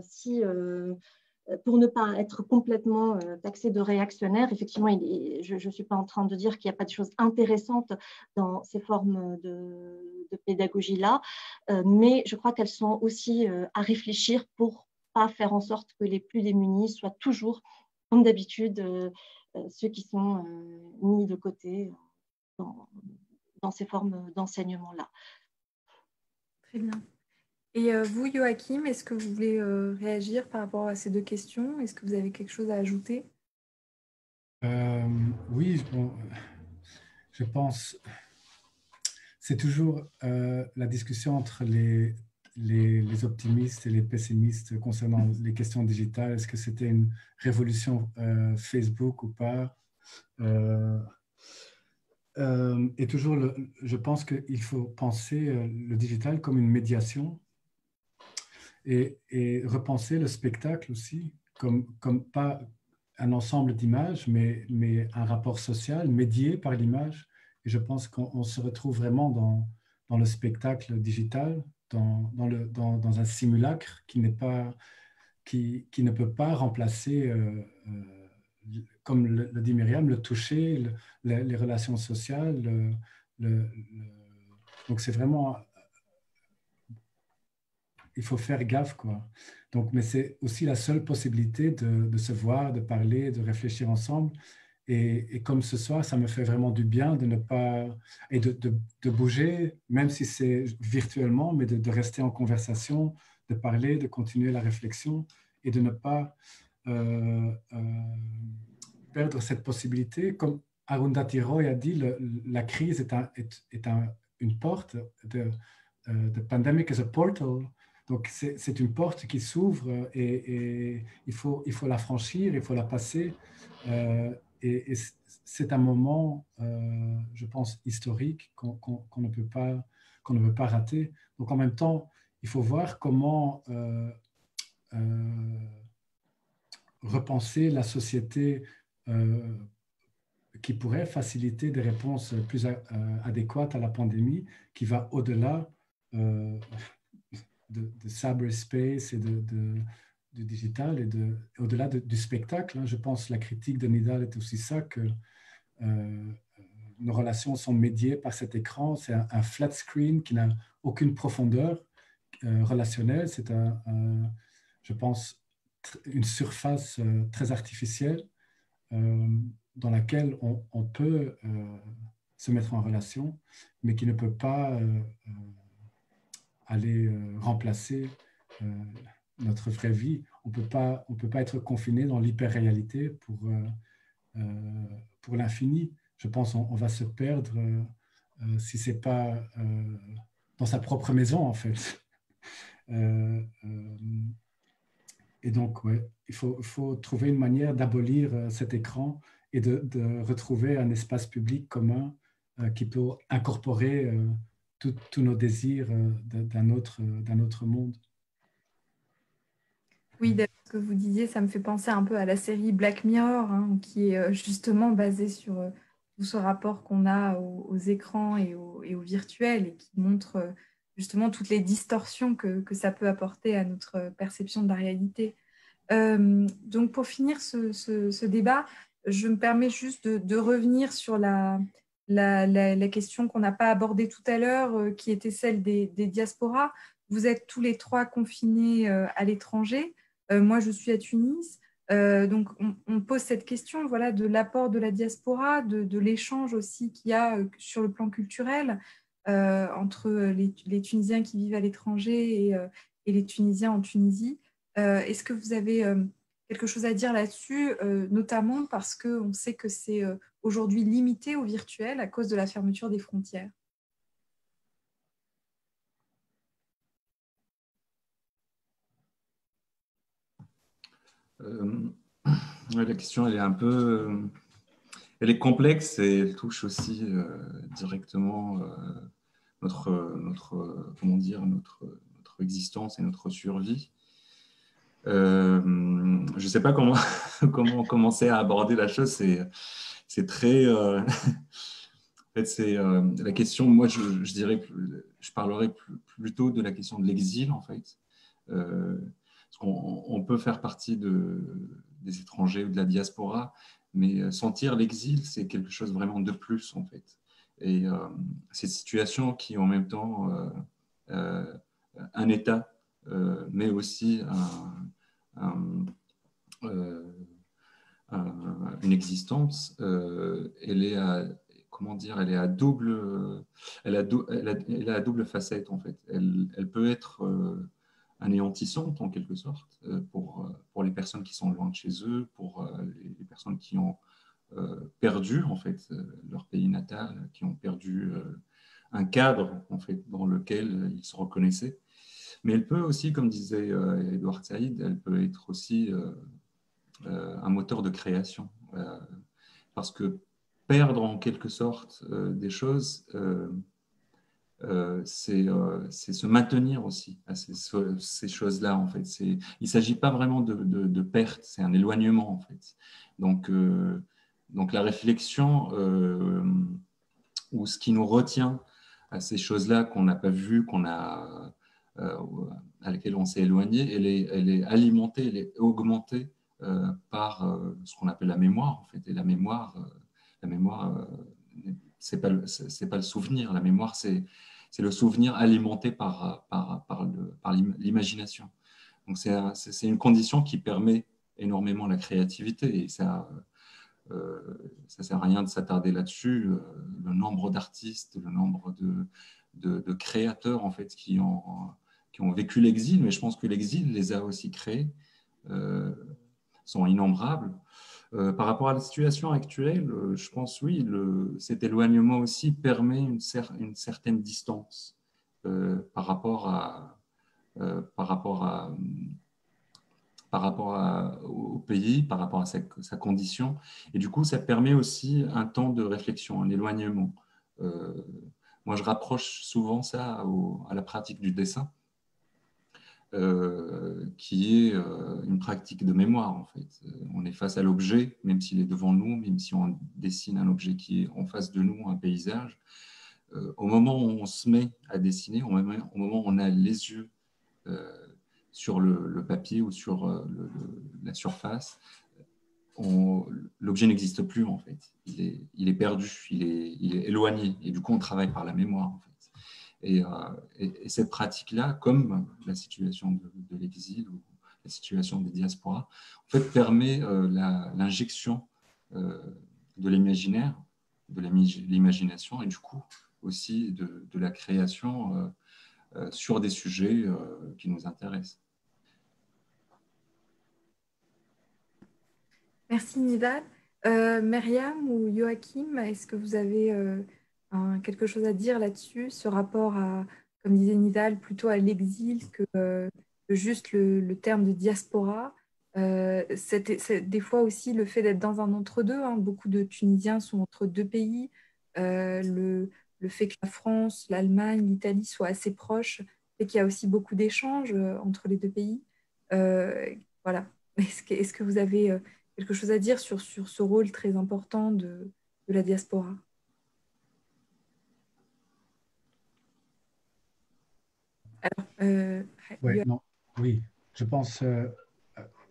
pour ne pas être complètement taxé de réactionnaire, effectivement, je ne suis pas en train de dire qu'il n'y a pas de choses intéressantes dans ces formes de pédagogie-là, mais je crois qu'elles sont aussi à réfléchir pour ne pas faire en sorte que les plus démunis soient toujours, comme d'habitude, ceux qui sont mis de côté dans ces formes d'enseignement-là. Très bien. Et vous, Joachim, est-ce que vous voulez réagir par rapport à ces deux questions? Est-ce que vous avez quelque chose à ajouter? Oui, bon, je pense c'est toujours la discussion entre les optimistes et les pessimistes concernant les questions digitales. Est-ce que c'était une révolution Facebook ou pas? Et toujours, je pense qu'il faut penser le digital comme une médiation et repenser le spectacle aussi comme pas un ensemble d'images, mais un rapport social médié par l'image. Et je pense qu'on se retrouve vraiment dans le spectacle digital, dans un simulacre qui ne peut pas remplacer comme le dit Myriam, le toucher, les relations sociales. Donc, c'est vraiment, il faut faire gaffe, quoi. Donc, mais c'est aussi la seule possibilité de se voir, de parler, de réfléchir ensemble. Et comme ce soir, ça me fait vraiment du bien de ne pas, et de bouger, même si c'est virtuellement, mais de rester en conversation, de parler, de continuer la réflexion et de ne pas perdre cette possibilité. Comme Arundhati Roy a dit, la crise est une porte. The pandemic is a portal. Donc, c'est une porte qui s'ouvre et il faut la franchir, il faut la passer. Et c'est un moment, je pense, historique qu'on ne peut pas rater. Donc, en même temps, il faut voir comment repenser la société qui pourrait faciliter des réponses plus adéquates à la pandémie, qui va au-delà de cyberspace et du digital et au-delà du spectacle. Hein. Je pense que la critique de Nidal est aussi ça, que nos relations sont médiées par cet écran. C'est un flat screen qui n'a aucune profondeur relationnelle. C'est je pense, une surface très artificielle dans laquelle on peut se mettre en relation, mais qui ne peut pas aller remplacer notre vraie vie. On peut pas être confiné dans l'hyper-réalité pour l'infini. Je pense qu'on va se perdre si ce n'est pas dans sa propre maison, en fait. Et donc, ouais, il faut trouver une manière d'abolir cet écran et de retrouver un espace public commun qui peut incorporer tous nos désirs d'un autre monde. Oui, ce que vous disiez, ça me fait penser un peu à la série Black Mirror, hein, qui est justement basée sur tout ce rapport qu'on a aux écrans et au virtuel et qui montre justement toutes les distorsions que ça peut apporter à notre perception de la réalité. Donc, pour finir ce débat, je me permets juste de revenir sur la question qu'on n'a pas abordée tout à l'heure, qui était celle des diasporas. Vous êtes tous les trois confinés à l'étranger. Moi, je suis à Tunis. Donc, on pose cette question, voilà, de l'apport de la diaspora, de l'échange aussi qu'il y a sur le plan culturel entre les Tunisiens qui vivent à l'étranger et les Tunisiens en Tunisie. Est-ce que vous avez quelque chose à dire là-dessus, notamment parce qu'on sait que c'est aujourd'hui limité au virtuel à cause de la fermeture des frontières? La question, elle est un peu... elle est complexe et elle touche aussi directement comment dire, notre existence et notre survie. Je ne sais pas comment, comment commencer à aborder la chose. C'est très... en fait, c'est la question, moi, je dirais, je parlerai plutôt de la question de l'exil, en fait. Parce qu'on peut faire partie des étrangers ou de la diaspora, mais sentir l'exil, c'est quelque chose vraiment de plus, en fait. Et ces situations qui, en même temps, un État, mais aussi une existence, elle est à, comment dire, elle est à double, elle a à double facette, en fait. Elle peut être anéantissante en quelque sorte pour les personnes qui sont loin de chez eux, pour les personnes qui ont perdu en fait leur pays natal, qui ont perdu un cadre en fait dans lequel ils se reconnaissaient. Mais elle peut aussi, comme disait Edouard Saïd, elle peut être aussi un moteur de création, parce que perdre en quelque sorte des choses, c'est se maintenir aussi à ces choses-là, en fait. Il ne s'agit pas vraiment de perte, c'est un éloignement, en fait. Donc la réflexion ou ce qui nous retient à ces choses-là qu'on n'a pas vues, à laquelle on s'est éloigné, elle est alimentée, elle est augmentée par ce qu'on appelle la mémoire, en fait. Et la mémoire, c'est pas le souvenir. La mémoire, c'est le souvenir alimenté par l'imagination. Donc, c'est une condition qui permet énormément la créativité. Et ça sert à rien de s'attarder là-dessus. Le nombre d'artistes, le nombre de créateurs, en fait, qui ont vécu l'exil, mais je pense que l'exil les a aussi créés, sont innombrables. Par rapport à la situation actuelle, je pense, oui, cet éloignement aussi permet une certaine distance par rapport au pays, par rapport à sa condition. Et du coup, ça permet aussi un temps de réflexion, un éloignement. Moi, je rapproche souvent ça à la pratique du dessin. Qui est une pratique de mémoire, en fait. On est face à l'objet, même s'il est devant nous, même si on dessine un objet qui est en face de nous, un paysage. Au moment où on se met à dessiner, au moment où on a les yeux sur le papier ou sur la surface, l'objet n'existe plus, en fait. Il est perdu, il est éloigné. Et du coup, on travaille par la mémoire, en fait. Et cette pratique-là, comme la situation de l'exil ou la situation des diasporas, en fait, permet l'injection de l'imaginaire, de l'imagination et du coup aussi de la création sur des sujets qui nous intéressent. Merci Nidal. Myriam ou Joachim, est-ce que vous avez quelque chose à dire là-dessus, ce rapport à, comme disait Nidal, plutôt à l'exil que juste le terme de diaspora. C'est des fois aussi le fait d'être dans un entre-deux, hein. Beaucoup de Tunisiens sont entre deux pays. Le fait que la France, l'Allemagne, l'Italie soient assez proches fait qu'il y a aussi beaucoup d'échanges entre les deux pays. Voilà. Est-ce que vous avez quelque chose à dire sur ce rôle très important de la diaspora? Alors, Ouais, non, oui, je pense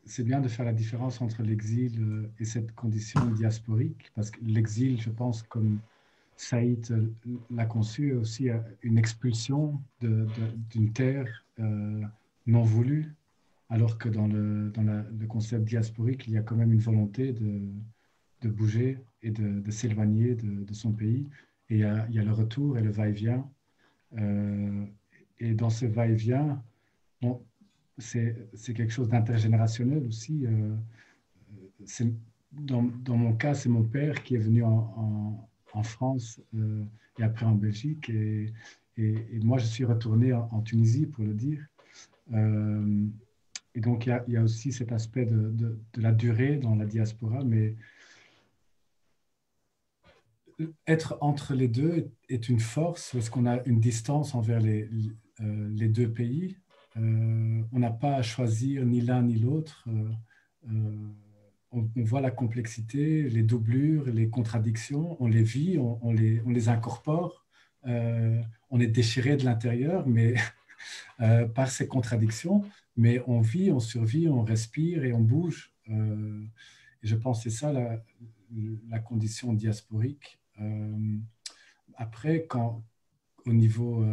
c'est bien de faire la différence entre l'exil et cette condition diasporique, parce que l'exil, je pense, comme Saïd l'a conçu, est aussi une expulsion d'une terre non voulue, alors que dans le concept diasporique, il y a quand même une volonté de bouger et de s'éloigner de son pays. Et il y a le retour et le va-et-vient. Euh, et dans ce va-et-vient, bon, c'est quelque chose d'intergénérationnel aussi. Dans mon cas, c'est mon père qui est venu en France et après en Belgique. Et moi, je suis retourné en Tunisie, pour le dire. Euh, et donc, il y a aussi cet aspect de la durée dans la diaspora, mais être entre les deux est une force parce qu'on a une distance envers les deux pays. On n'a pas à choisir ni l'un ni l'autre. On voit la complexité, les doublures, les contradictions, on les vit, on les incorpore. On est déchiré de l'intérieur, mais par ces contradictions, mais on vit, on survit, on respire et on bouge. Et je pense que c'est ça la condition diasporique. Après, au niveau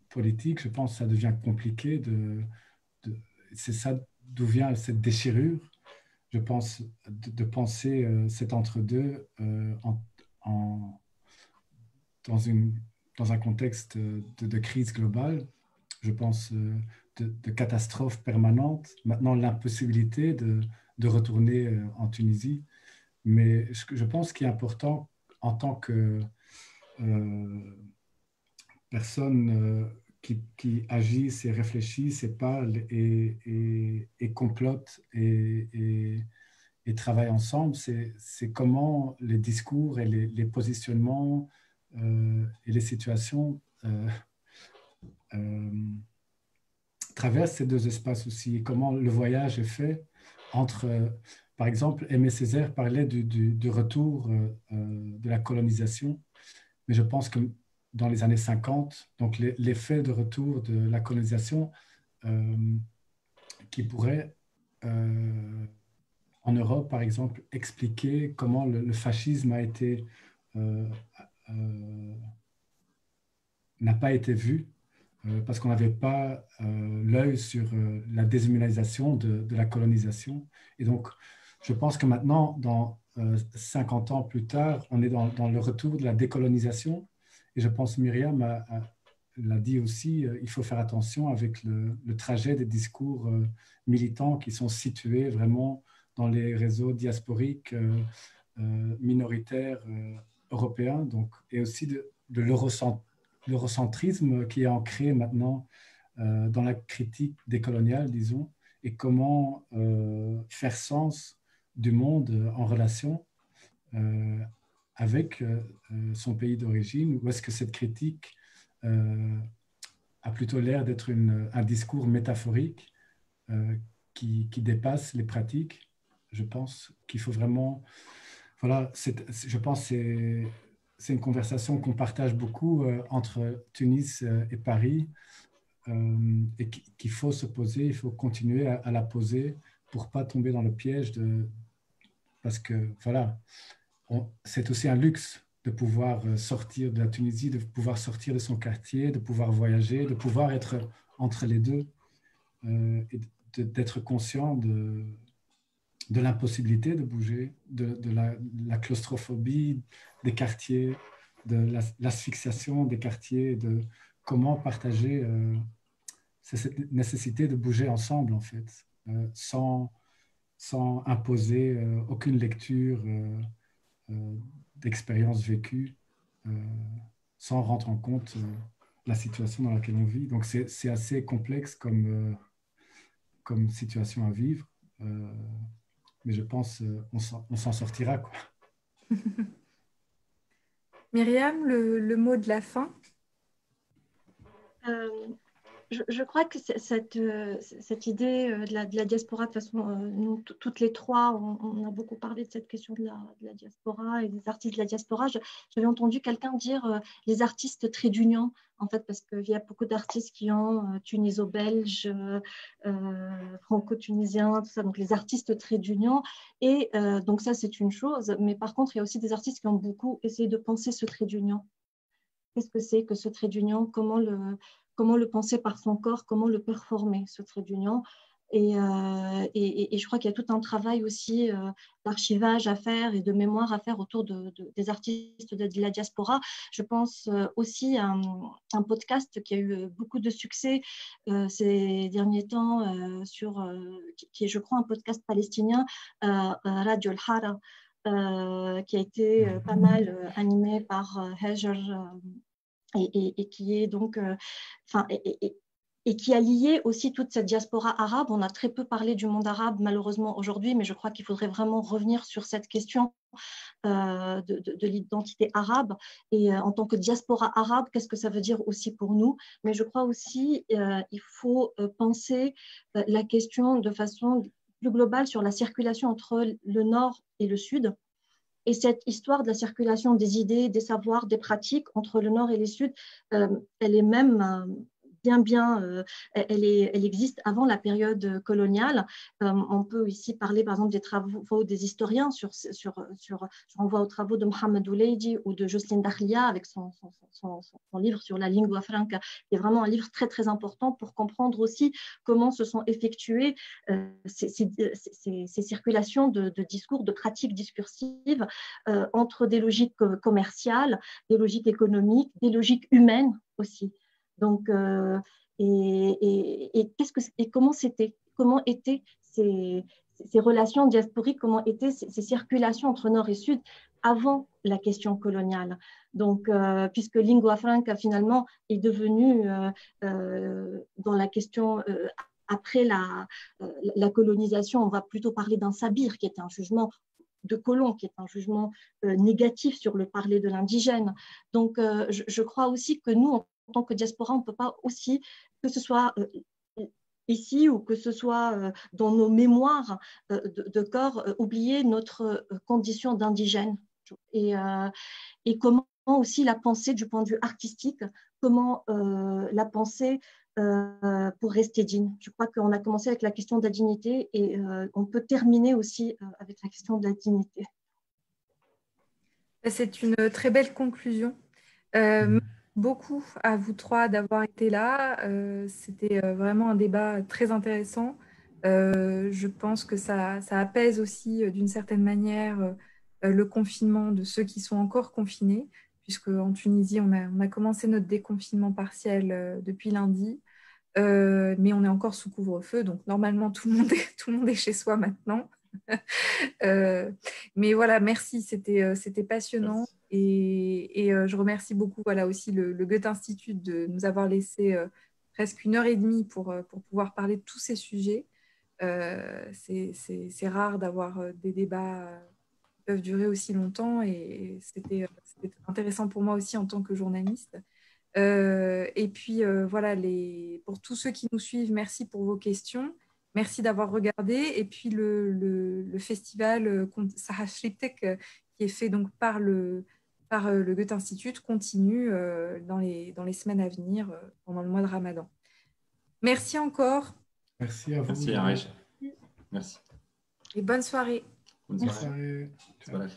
politique, je pense que ça devient compliqué c'est ça d'où vient cette déchirure. Je pense de penser cet entre-deux en, dans, dans un contexte de crise globale. Je pense de catastrophe permanente. Maintenant, l'impossibilité de retourner en Tunisie. Mais je pense qu'il est important en tant que personnes qui agissent et réfléchissent et parlent et complotent et travaillent ensemble, c'est comment les discours et les positionnements et les situations traversent ces deux espaces aussi, et comment le voyage est fait entre, par exemple, Aimé Césaire parlait du retour de la colonisation, mais je pense que dans les années 50, donc l'effet de retour de la colonisation qui pourrait en Europe, par exemple, expliquer comment le fascisme n'a pas été vu parce qu'on n'avait pas l'œil sur la déshumanisation de la colonisation. Et donc, je pense que maintenant, 50 ans plus tard, on est dans le retour de la décolonisation. Et je pense que Myriam l'a dit aussi, il faut faire attention avec le trajet des discours militants qui sont situés vraiment dans les réseaux diasporiques minoritaires européens, donc, et aussi de l'eurocentrisme qui est ancré maintenant dans la critique décoloniale, disons, et comment faire sens du monde en relation avec son pays d'origine, ou est-ce que cette critique a plutôt l'air d'être un discours métaphorique qui dépasse les pratiques. Je pense qu'il faut vraiment... Voilà, je pense que c'est une conversation qu'on partage beaucoup entre Tunis et Paris et qu'il faut se poser, il faut continuer à la poser pour ne pas tomber dans le piège parce que, voilà, c'est aussi un luxe de pouvoir sortir de la Tunisie, de pouvoir sortir de son quartier, de pouvoir voyager, de pouvoir être entre les deux et d'être conscient de l'impossibilité de bouger, de la claustrophobie des quartiers, de l'asphyxiation des quartiers, de comment partager cette nécessité de bouger ensemble, en fait, sans imposer aucune lecture d'expérience vécue, sans rendre en compte la situation dans laquelle on vit. Donc, c'est assez complexe comme situation à vivre, mais je pense on s'en sortira, quoi. Myriam, le mot de la fin. Je crois que cette idée de la diaspora, de toute façon, nous, toutes les trois, on a beaucoup parlé de cette question de la diaspora et des artistes de la diaspora. J'avais entendu quelqu'un dire les artistes trait d'union, en fait, parce qu'il y a beaucoup d'artistes qui ont tuniso-belge, franco-tunisien, tout ça, donc les artistes trait d'union. Et donc ça, c'est une chose. Mais par contre, il y a aussi des artistes qui ont beaucoup essayé de penser ce trait d'union. Qu'est-ce que c'est que ce trait d'union? Comment le penser par son corps, comment le performer, ce trait d'union. Et je crois qu'il y a tout un travail aussi d'archivage à faire et de mémoire à faire autour des artistes de la diaspora. Je pense aussi à un podcast qui a eu beaucoup de succès ces derniers temps, qui est, je crois, un podcast palestinien, Radio Al-Hara, qui a été pas mal animé par Hajar et qui est donc, et qui a lié aussi toute cette diaspora arabe. On a très peu parlé du monde arabe malheureusement aujourd'hui, mais je crois qu'il faudrait vraiment revenir sur cette question de l'identité arabe et en tant que diaspora arabe, qu'est-ce que ça veut dire aussi pour nous. Mais je crois aussi il faut penser la question de façon plus globale sur la circulation entre le nord et le sud. Et cette histoire de la circulation des idées, des savoirs, des pratiques entre le Nord et le Sud, elle est même elle existe avant la période coloniale. On peut ici parler par exemple des travaux des historiens je renvoie aux travaux de Mohamed Ouleydi ou de Jocelyne Dakhlia avec son livre sur la lingua franca, qui est vraiment un livre très très important pour comprendre aussi comment se sont effectuées ces circulations de discours, de pratiques discursives entre des logiques commerciales, des logiques économiques, des logiques humaines aussi. Donc, comment étaient ces relations diasporiques, comment étaient ces circulations entre Nord et Sud avant la question coloniale. Donc, puisque lingua franca finalement est devenue dans la question après la colonisation, on va plutôt parler d'un sabir, qui est un jugement de colon, qui est un jugement négatif sur le parler de l'indigène. Donc, je crois aussi que nous, en tant que diaspora, on ne peut pas aussi, que ce soit ici ou que ce soit dans nos mémoires de corps, oublier notre condition d'indigène. Et comment aussi la penser du point de vue artistique, comment la penser pour rester digne. Je crois qu'on a commencé avec la question de la dignité et on peut terminer aussi avec la question de la dignité. C'est une très belle conclusion. Merci beaucoup à vous trois d'avoir été là. C'était vraiment un débat très intéressant. Je pense que ça apaise aussi d'une certaine manière le confinement de ceux qui sont encore confinés, puisque en Tunisie, on a commencé notre déconfinement partiel depuis lundi. Mais on est encore sous couvre-feu, donc normalement tout le monde est chez soi maintenant. Mais voilà, merci, c'était passionnant. Merci. Et je remercie beaucoup voilà, aussi le Goethe-Institut de nous avoir laissé presque 1 heure et demie pour pouvoir parler de tous ces sujets. C'est rare d'avoir des débats qui peuvent durer aussi longtemps et c'était intéressant pour moi aussi en tant que journaliste. Et puis voilà, pour tous ceux qui nous suivent, merci pour vos questions. Merci d'avoir regardé. Et puis le festival Sahashliptek, qui est fait donc par le Goethe-Institut, continue dans les semaines à venir, pendant le mois de Ramadan. Merci encore. Merci à vous. Merci, Aïcha. Merci. Et bonne soirée. Bonne soirée. Ciao.